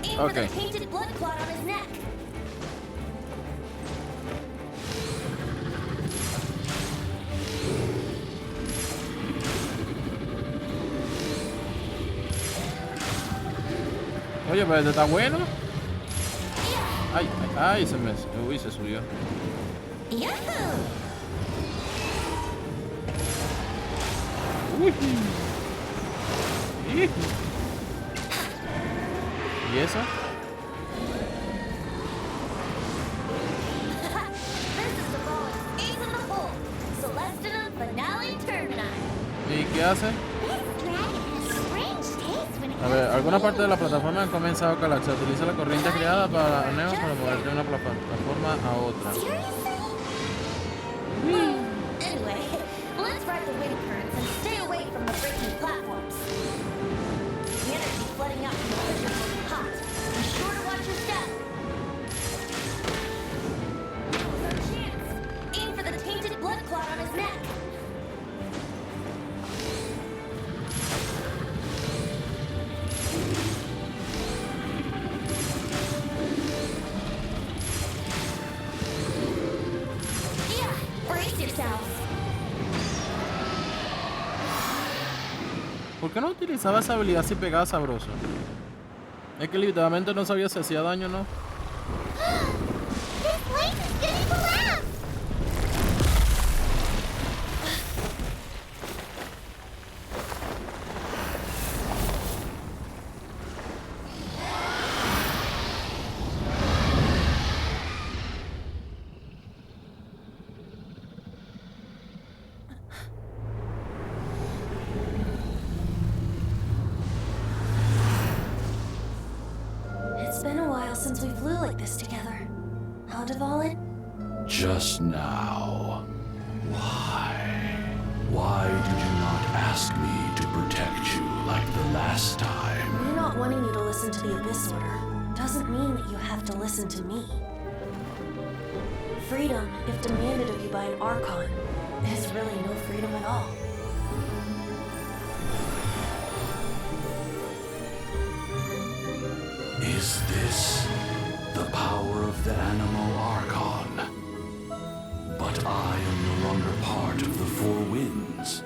Aim for Okay. the tainted blood clot on his neck. Oye, pero este está bueno. Ay, ay, ay, se me... Uy, se subió. Yahoo! Uy. Ih. ¿Y eso? This is the falling ace in the hole. Celestinum finale termini. ¿Y qué hace? This dragon has strange taste when it A comes ver, to algunas partes de la food. plataforma han comenzado a colapsar. Utiliza la corriente creada para Neo para moverte de una plataforma a otra. Seriously? Anyway, let's ride the wind currents and stay away from the breaking platforms. The energy flooding out from the fissures will be hot. Be sure to watch your step. Now's our chance. Aim for the tainted blood clot on his neck. Yeah, brace yourselves. ¿Por qué no utilizaba esa habilidad si pegaba sabroso? Es que literalmente no sabía si hacía daño o no. This place is gonna collapse! It's been a while since we flew like this together. Huh, Devalin? Just now. Why? Why did you not ask me to protect you like the last time? Me not wanting you to listen to the Abyss Order doesn't mean that you have to listen to me. Freedom, if demanded of you by an Archon, is really no freedom at all. Is this the power of the animal Archon? But I am no longer part of the Four Winds.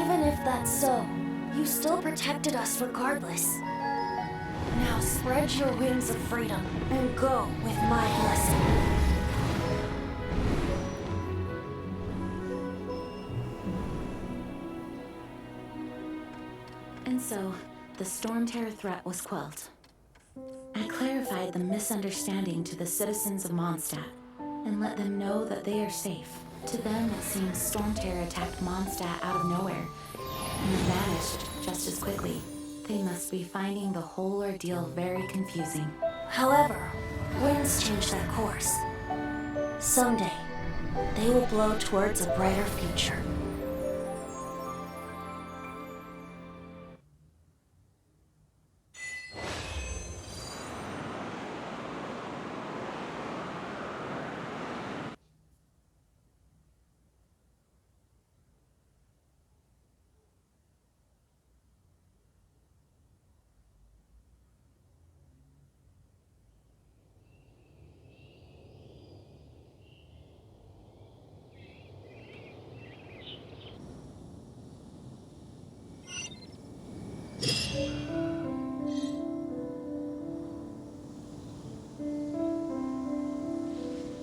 Even if that's so, you still protected us regardless. Now spread your wings of freedom and go with my blessing. And so, the Storm Terror threat was quelled. I clarified the misunderstanding to the citizens of Mondstadt and let them know that they are safe. To them, it seems Storm Terror attacked Mondstadt out of nowhere and vanished just as quickly. They must be finding the whole ordeal very confusing. However, winds change their course. Someday, they will blow towards a brighter future.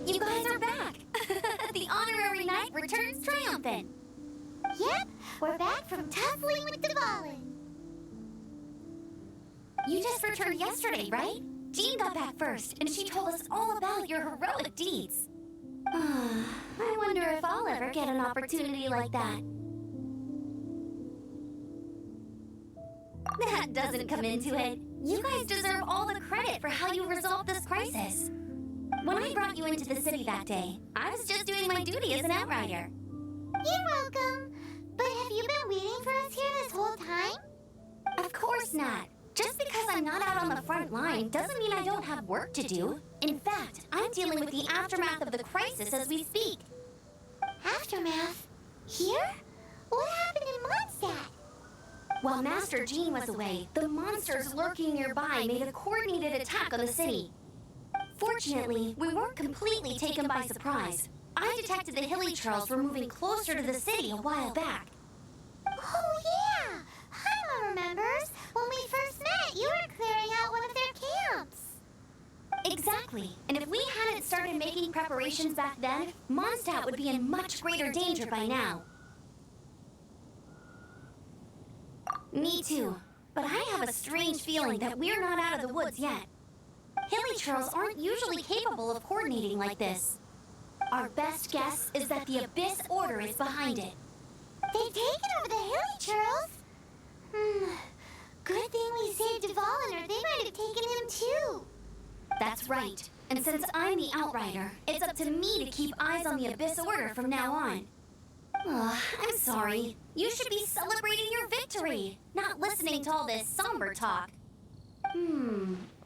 You guys are back! The honorary knight returns triumphant. Yep, we're back from tussling with Dvalin. You just returned yesterday, right? Jean got back first, and she told us all about your heroic deeds. I wonder if I'll ever get an opportunity like that. That doesn't come into it. You guys deserve all the credit for how you resolved this crisis. When I brought you into the city that day, I was just doing my duty as an outrider. You're welcome. But have you been waiting for us here this whole time? Of course not. Just because I'm not out on the front line doesn't mean I don't have work to do. In fact, I'm dealing with the aftermath of the crisis as we speak. Aftermath? Here? What happened in Mondstadt? While Master Jean was away, the monsters lurking nearby made a coordinated attack on the city. Fortunately, we weren't completely taken by surprise. I detected the Hilly Churls were moving closer to the city a while back. Oh yeah! Paimon remembers. When we first met, you were clearing out one of their camps. Exactly. And if we hadn't started making preparations back then, Mondstadt would be in much greater danger by now. Me too. But I have a strange feeling that we're not out of the woods yet. Hilly Churls aren't usually capable of coordinating like this. Our best guess is that the Abyss Order is behind it. They've taken over the Hilly Churls? Good thing we saved Dvalin, or they might have taken him too. That's right. And since I'm the Outrider, it's up to me to keep eyes on the Abyss Order from now on. I'm sorry. You should be celebrating your victory, not listening to all this somber talk.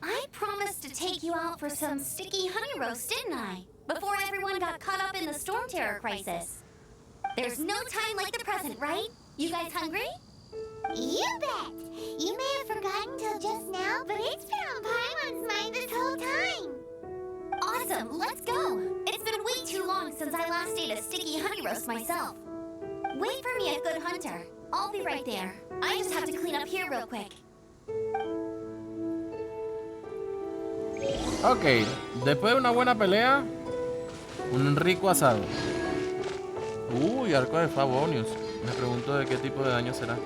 I promised to take you out for some sticky honey roast, didn't I? Before everyone got caught up in the Storm Terror crisis. There's no time like the present, right? You guys hungry? You bet! You may have forgotten till just now, but it's been on Paimon's mind this whole time. Awesome, let's go! It's been way too long since I last ate a sticky honey roast myself. Wait for me at Good Hunter. I'll be right there. I just have to clean up here real quick. Ok, después de una buena pelea, un rico asado. Uy, arco de Favonius. Me pregunto de qué tipo de daño será.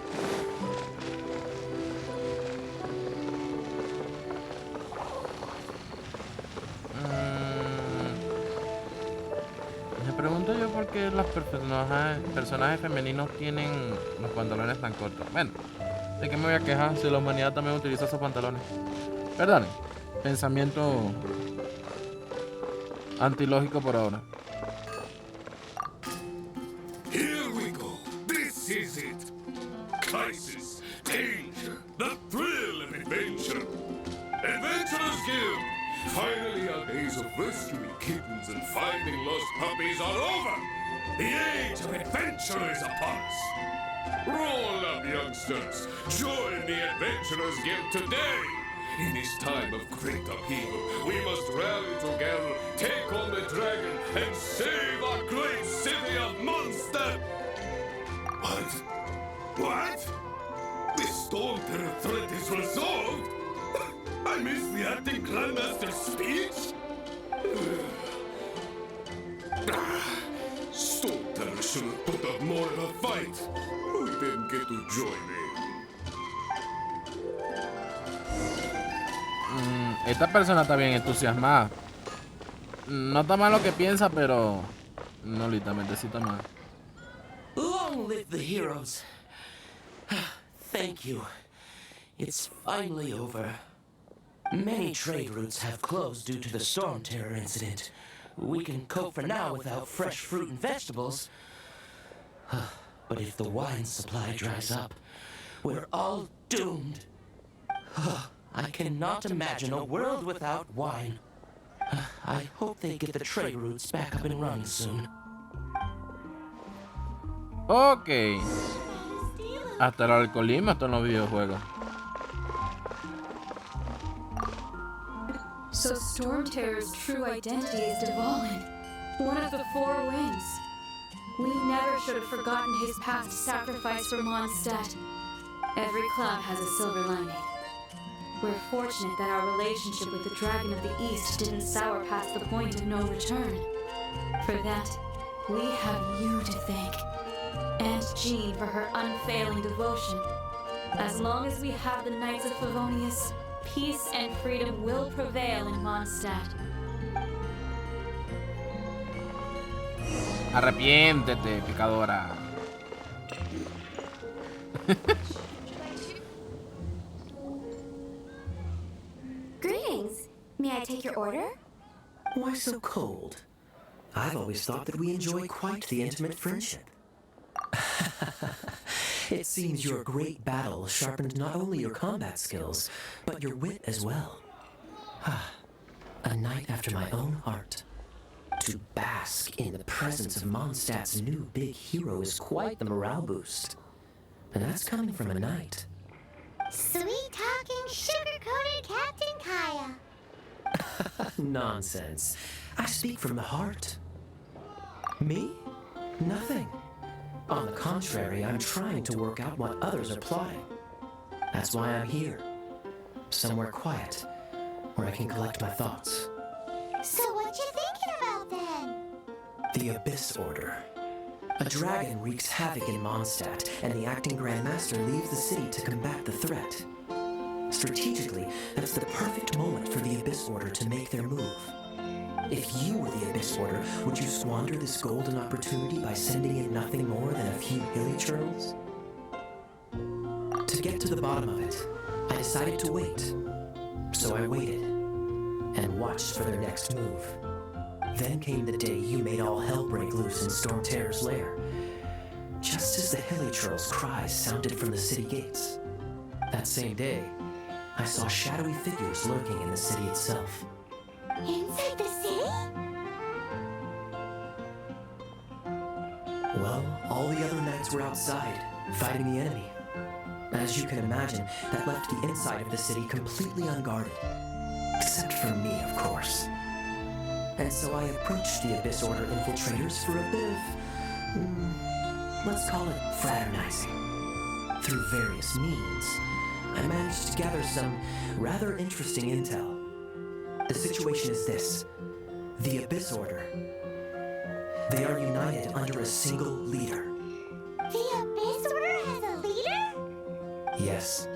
Me pregunto yo por qué los personajes femeninos tienen los pantalones tan cortos. Bueno, ¿de qué me voy a quejar si la humanidad también utiliza esos pantalones? Perdón, pensamiento antilógico por ahora. Here we go. This is it. Crisis, danger, the thrill of adventure. Adventurers Guild. Finally, our days of rescuing kittens and finding lost puppies are over. The age of adventure is upon us. Roll up, youngsters. Join the Adventurers Guild today. In this time of great upheaval, we must rally together, take on the dragon, and save our great city of Mondstadt! What? What? The Storm Terror threat is resolved? I missed the acting Grandmaster's speech? Storm Terror should have put up more of a fight. We didn't get to join in. Esta persona está bien entusiasmada. No está mal lo que piensa, pero no literalmente sí está mal. Long live the heroes. Thank you. It's finally over. Many trade routes have closed due to the Storm Terror incident. We can cope for now without fresh fruit and vegetables. But if the wine supply dries up, we're all doomed. I cannot imagine a world without wine. I hope they get the trade routes back up and running soon. Ok. Hasta el alcoholismo está en los videojuegos. So Storm Terror's true identity is Dvalin, one of the four winds. We never should have forgotten his past sacrifice for Mondstadt. Every cloud has a silver lining. We're fortunate that our relationship with the Dragon of the East didn't sour past the point of no return. For that, we have you to thank. And Jean for her unfailing devotion. As long as we have the Knights of Favonius, peace and freedom will prevail in Mondstadt. Arrepiéntete, pecadora. Greetings. May I take your order? Why so cold? I've always thought that we enjoy quite the intimate friendship. It seems your great battle sharpened not only your combat skills, but your wit as well. A knight after my own heart. To bask in the presence of Mondstadt's new big hero is quite the morale boost. And that's coming from a knight. Sweet-talking, sugar-coated Captain Kaya. Nonsense. I speak from the heart. Me? Nothing. On the contrary, I'm trying to work out what others are plotting. That's why I'm here. Somewhere quiet, where I can collect my thoughts. So what you thinking about then? The Abyss Order. A dragon wreaks havoc in Mondstadt, and the acting Grandmaster leaves the city to combat the threat. Strategically, that's the perfect moment for the Abyss Order to make their move. If you were the Abyss Order, would you squander this golden opportunity by sending in nothing more than a few hilly churls? To get to the bottom of it, I decided to wait. So I waited, and watched for their next move. Then came the day you made all hell break loose in Storm Terror's lair. Just as the hilly churls' cries sounded from the city gates. That same day, I saw shadowy figures lurking in the city itself. Inside the city? Well, all the other knights were outside, fighting the enemy. As you can imagine, that left the inside of the city completely unguarded. Except for me, of course. And so I approached the Abyss Order infiltrators for a bit of, let's call it fraternizing. Through various means, I managed to gather some rather interesting intel. The situation is this. The Abyss Order. They are united under a single leader. The Abyss Order has a leader? Yes.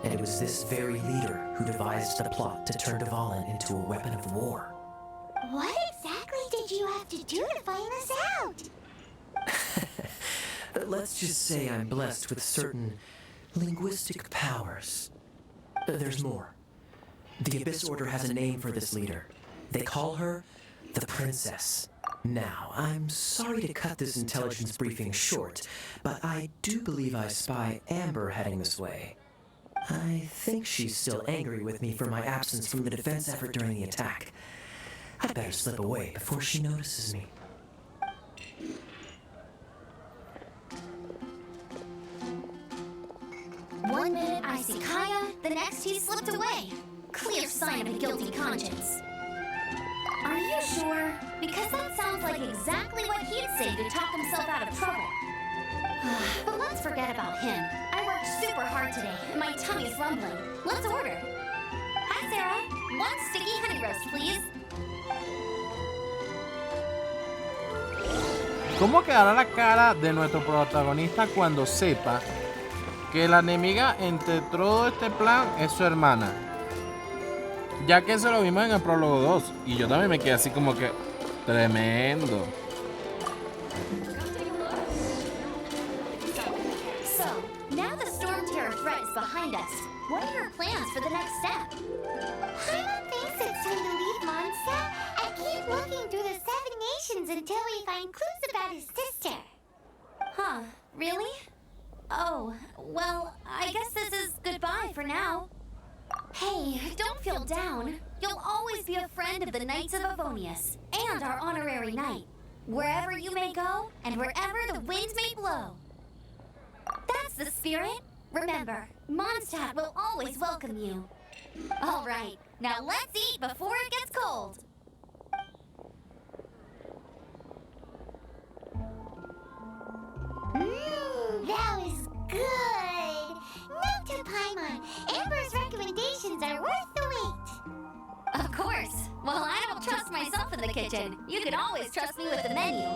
And it was this very leader who devised the plot to turn Dvalin into a weapon of war. What exactly did you have to do to find this out? Let's just say I'm blessed with certain linguistic powers. There's more. The Abyss Order has a name for this leader. They call her the Princess. Now, I'm sorry to cut this intelligence briefing short, but I do believe I spy Amber heading this way. I think she's still angry with me for my absence from the defense effort during the attack. I'd better slip away before she notices me. One One minute I see Kaya, the next he slipped away. Clear sign of a guilty conscience. Are you sure? Because that sounds like exactly what he'd say to talk himself out of trouble. But let's forget about him. I worked super hard today, and my tummy's rumbling. Let's order. Hi, Sarah. One sticky honey roast, please. ¿Cómo quedará la cara de nuestro protagonista cuando sepa que la enemiga entre todo este plan es su hermana? Ya que eso lo vimos en el prólogo 2. Y yo también me quedé así como que... Tremendo. So, now the storm terror threat is behind us. What are your plans for the next step? Paimon thinks it's time to leave Mondstadt and keep looking through the 7 nations until we find clues about his sister. Huh, really? Oh, well, I guess this is goodbye for now. Hey, don't feel down. You'll always be a friend of the Knights of Avonius, and our honorary knight. Wherever you may go, and wherever the winds may blow. That's the spirit. Remember, Mondstadt will always welcome you. All right, now let's eat before it gets cold. That was good. Note to Paimon, Amber's recommendations are worth the wait. Of course. Well, I don't trust myself in the kitchen. You can always trust me with the menu.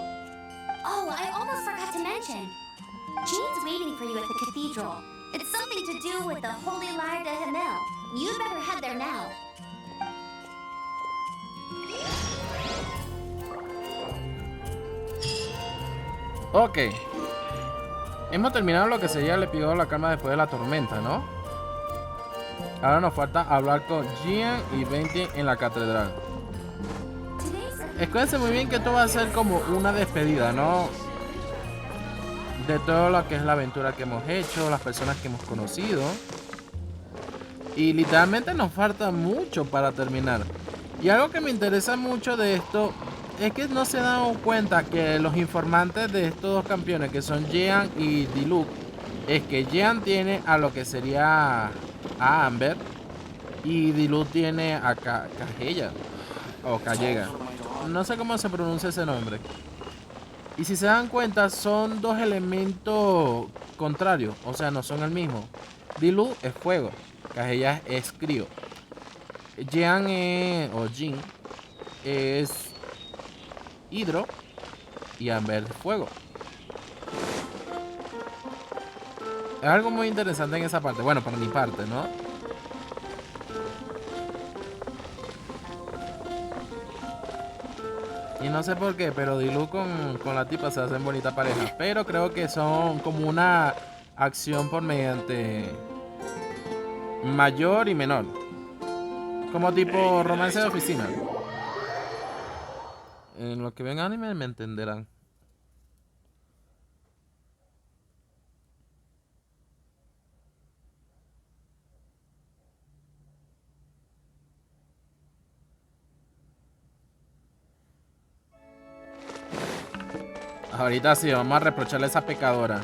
Oh, I almost forgot to mention. Jean's waiting for you at the cathedral. It's something to do with the Holy Lyre de Himmel. You'd better head there now. Ok. Hemos terminado lo que sería el episodio de la calma después de la tormenta, ¿no? Ahora nos falta hablar con Jean y Venti en la catedral. Escúchense muy bien que esto va a ser como una despedida, ¿no? De todo lo que es la aventura que hemos hecho, las personas que hemos conocido. Y literalmente nos falta mucho para terminar. Y algo que me interesa mucho de esto es que no se dan cuenta que los informantes de estos dos campeones, que son Jean y Diluc, es que Jean tiene a lo que sería a Amber y Diluc tiene a Cajella o Callega. No sé cómo se pronuncia ese nombre. Y si se dan cuenta, son dos elementos contrarios, o sea, no son el mismo. Diluc es fuego, Cajella es crío. Jean o Jin es hidro y Amber es fuego. Es algo muy interesante en esa parte. Bueno, para mi parte, ¿no? Y no sé por qué, pero Diluc con la tipa se hacen bonita pareja. Pero creo que son como una acción por mediante mayor y menor. Como tipo romance de oficina. En lo que ven anime me entenderán. Ahorita sí, vamos a reprocharle a esa pecadora.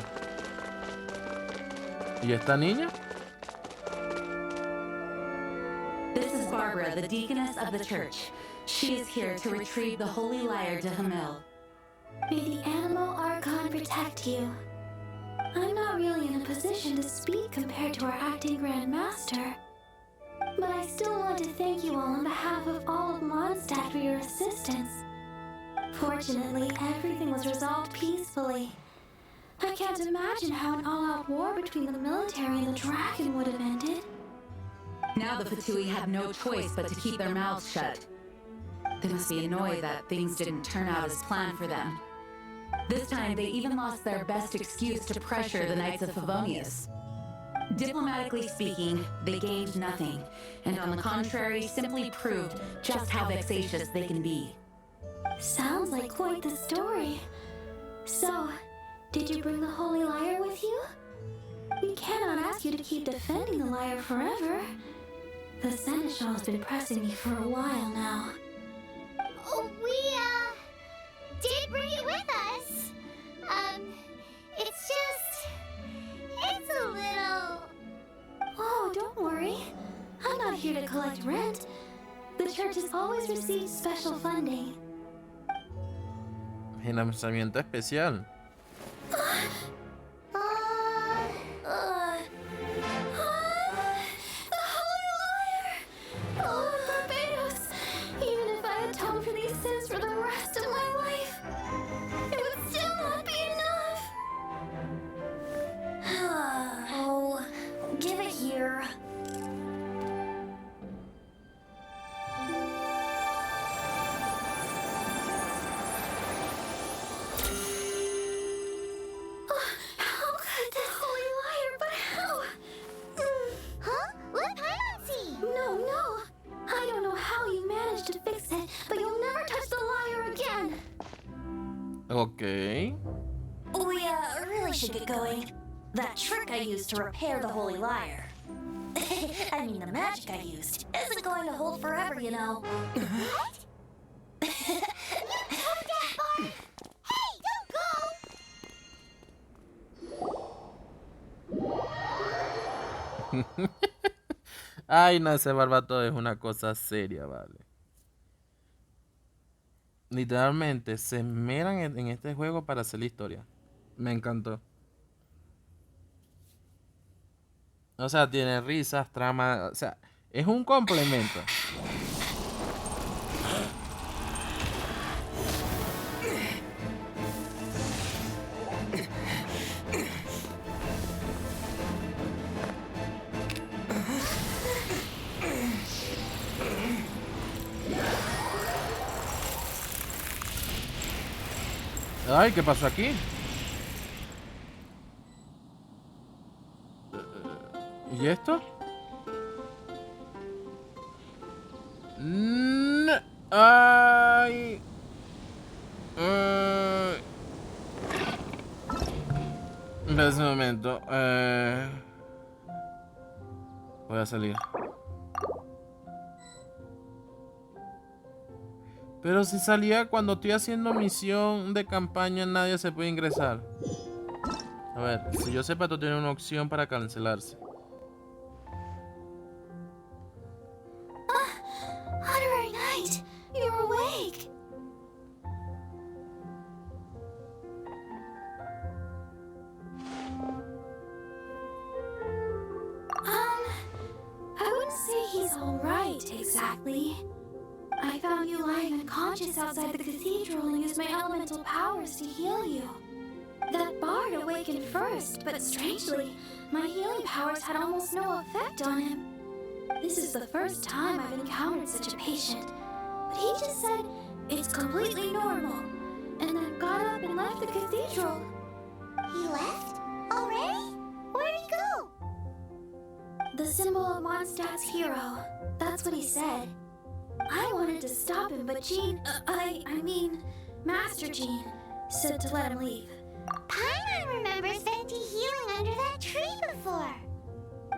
¿Y esta niña? This is Barbara, the deaconess of the church. She is here to retrieve the Holy Lyre de Himmel. May the animal archon protect you. I'm not really in a position to speak compared to our acting Grand Master. But I still want to thank you all on behalf of all of Mondstadt for your assistance. Fortunately, everything was resolved peacefully. I can't imagine how an all-out war between the military and the dragon would have ended. Now the Fatui have no choice but to keep their mouths shut. They must be annoyed that things didn't turn out as planned for them. This time, they even lost their best excuse to pressure the Knights of Favonius. Diplomatically speaking, they gained nothing, and on the contrary, simply proved just how vexatious they can be. Sounds like quite the story. So, did you bring the Holy Lyre with you? We cannot ask you to keep defending the lyre forever. The Seneschal's been pressing me for a while now. Oh, we, did bring it with us. It's a little not here to collect rent. The church has always received special funding. Financiamiento especial. The Holy Liar! Oh, Barbados! Even if I atone for these sins for the rest of my life, it would still not be enough. Oh, give it here. How could the Holy Liar, but how? Huh? Let Paimon see! No. I don't know how you managed to fix it, but you'll never touch the liar again. Ok. We really should get going. That trick I used to repair the Holy Liar. I mean, the magic I used isn't going to hold forever, you know. What? Hold that bar! Hey, don't go! Ay, no, ese barbato es una cosa seria, vale. Literalmente se esmeran en este juego para hacer la historia. Me encantó. O sea, tiene risas, trama, o sea, es un complemento. Ay, ¿qué pasó aquí? ¿Y esto? Ay. Espera un momento. Voy a salir. Pero si salía cuando estoy haciendo misión de campaña, nadie se puede ingresar. A ver, si yo sepa, tú tienes una opción para cancelarse. Honorary Knight, you're awake. I wouldn't say he's all right exactly. I found you lying unconscious outside the cathedral and used my elemental powers to heal you. That bard awakened first, but strangely, my healing powers had almost no effect on him. This is the first time I've encountered such a patient, but he just said it's completely normal, and then got up and left the cathedral. He left? Already? Where'd he go? The symbol of Mondstadt's hero. That's what he said. I wanted to stop him, but Jean, I mean, Master Jean, said to let him leave. Paimon remembers Venti healing under that tree before.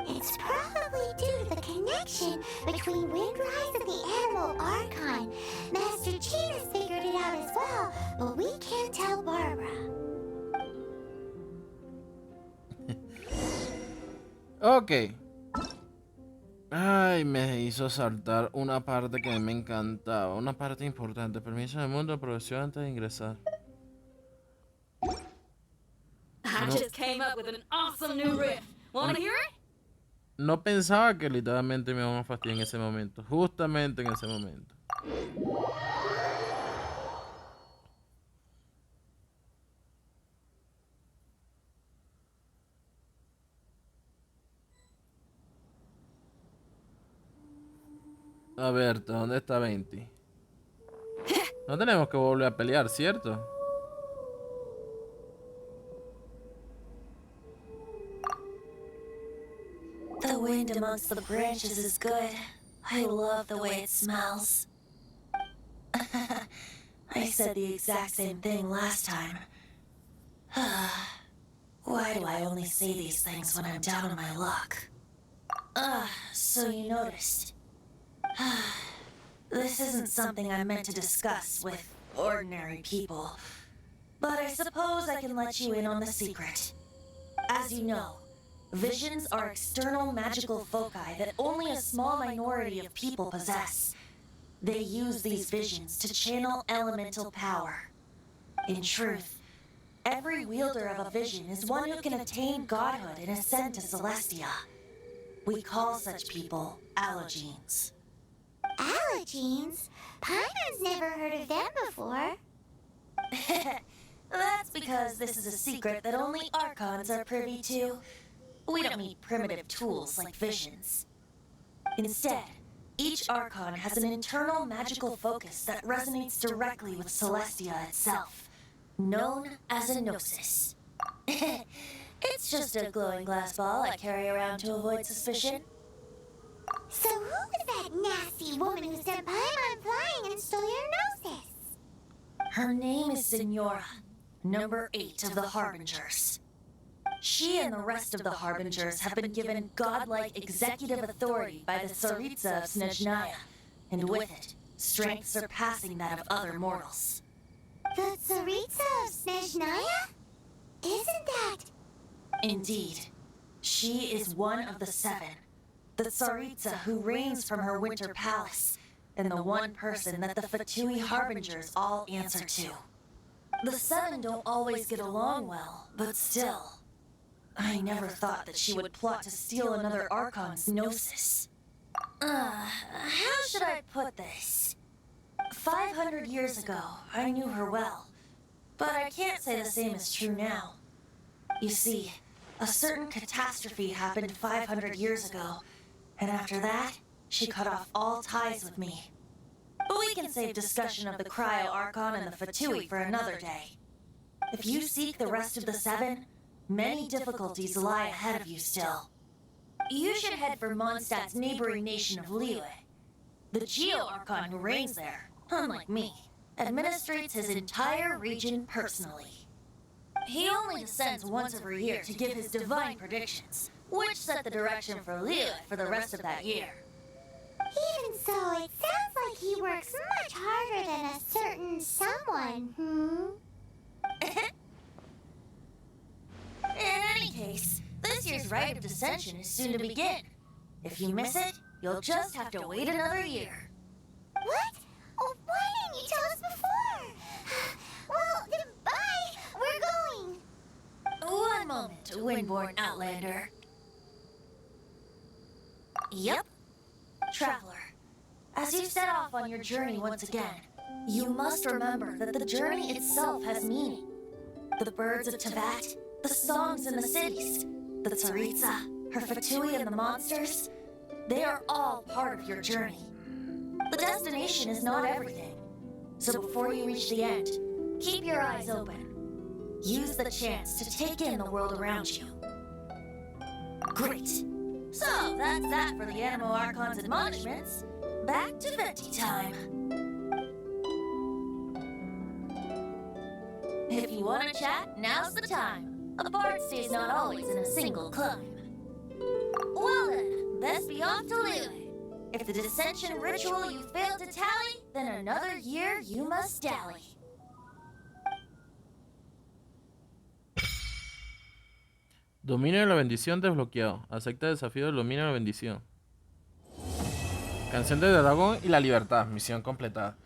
It's probably due to the connection between Windrise and the Animal Archon. Master Jean has figured it out as well, but we can't tell Barbara. Ok. Ay, me hizo saltar una parte que me encantaba. Una parte importante. Permiso del mundo, aprobación antes de ingresar. I just came up with an awesome new riff. Wanna hear it? No pensaba que literalmente me iban a fastidiar en ese momento. Justamente en ese momento. A ver, ¿dónde está 20? No tenemos que volver a pelear, ¿cierto? The wind amongst the branches is good. I love the way it smells. I said the exact same thing last time. Why do I only say these things when I'm down on my luck? So you noticed. This isn't something I'm meant to discuss with ordinary people. But I suppose I can let you in on the secret. As you know, Visions are external magical foci that only a small minority of people possess. They use these visions to channel elemental power. In truth, every wielder of a vision is one who can attain godhood and ascend to Celestia. We call such people allogenes. Allogenes? Paimon's never heard of them before. That's because this is a secret that only Archons are privy to. We don't need primitive tools like visions. Instead, each Archon has an internal magical focus that resonates directly with Celestia itself, known as a gnosis. It's just a glowing glass ball I carry around to avoid suspicion. So who was that nasty woman who sent Paimon flying and stole your gnosis? Her name is Signora, number 8 of the Harbingers. She and the rest of the Harbingers have been given godlike executive authority by the Tsaritsa of Snezhnaya, and with it, strength surpassing that of other mortals. The Tsaritsa of Snezhnaya? Isn't that... Indeed. She is one of the 7, the Tsaritsa who reigns from her winter palace, and the one person that the Fatui Harbingers all answer to. The 7 don't always get along well, but still... I never thought that she would plot to steal another Archon's gnosis. How should I put this? 500 years ago, I knew her well, but I can't say the same is true now. You see, a certain catastrophe happened 500 years ago, and after that, she cut off all ties with me. But we can save discussion of the Cryo Archon and the Fatui for another day. If you seek the rest of the 7, many difficulties lie ahead of you still. You should head for Mondstadt's neighboring nation of Liyue. The Geo-Archon who reigns there, unlike me, administrates his entire region personally. He only descends once every year to give his divine predictions, which set the direction for Liyue for the rest of that year. Even so, it sounds like he works much harder than a certain someone, In any case, this year's rite of descension is soon to begin. If you miss it, you'll just have to wait another year. What? Oh, why didn't you tell us before? Well, goodbye. We're going. One moment, Windborn Outlander. Yep. Traveler, as you set off on your journey once again, you must remember that the journey itself has meaning. The birds of Teyvat, the songs in the cities, the Tsaritsa, her Fatui and the monsters, they are all part of your journey. The destination is not everything. So before you reach the end, keep your eyes open. Use the chance to take in the world around you. Great. So that's that for the Animo Archon's admonishments. Back to Venti time. If you want to chat, now's the time. A bard stays not always in a single climb. Well then, best be off to Liyue. If the dissension ritual you failed to tally, then another year you must dally. Dominio de la bendición desbloqueado. Acepta el desafío del dominio de la bendición. Canción del dragón y la libertad. Misión completada.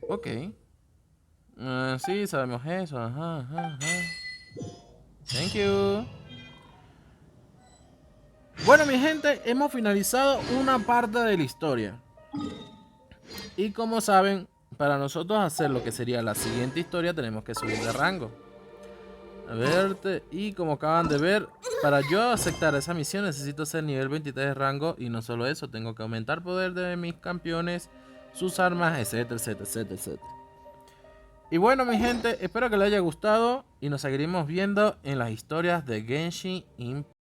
Ok. Sí, sabemos eso. Ajá. Thank you. Bueno, mi gente, hemos finalizado una parte de la historia. Y como saben, para nosotros hacer lo que sería la siguiente historia, tenemos que subir de rango. A ver, y como acaban de ver, para yo aceptar esa misión necesito ser nivel 23 de rango. Y no solo eso, tengo que aumentar poder de mis campeones, sus armas, etcétera. Y bueno, mi gente, espero que les haya gustado y nos seguiremos viendo en las historias de Genshin Impact.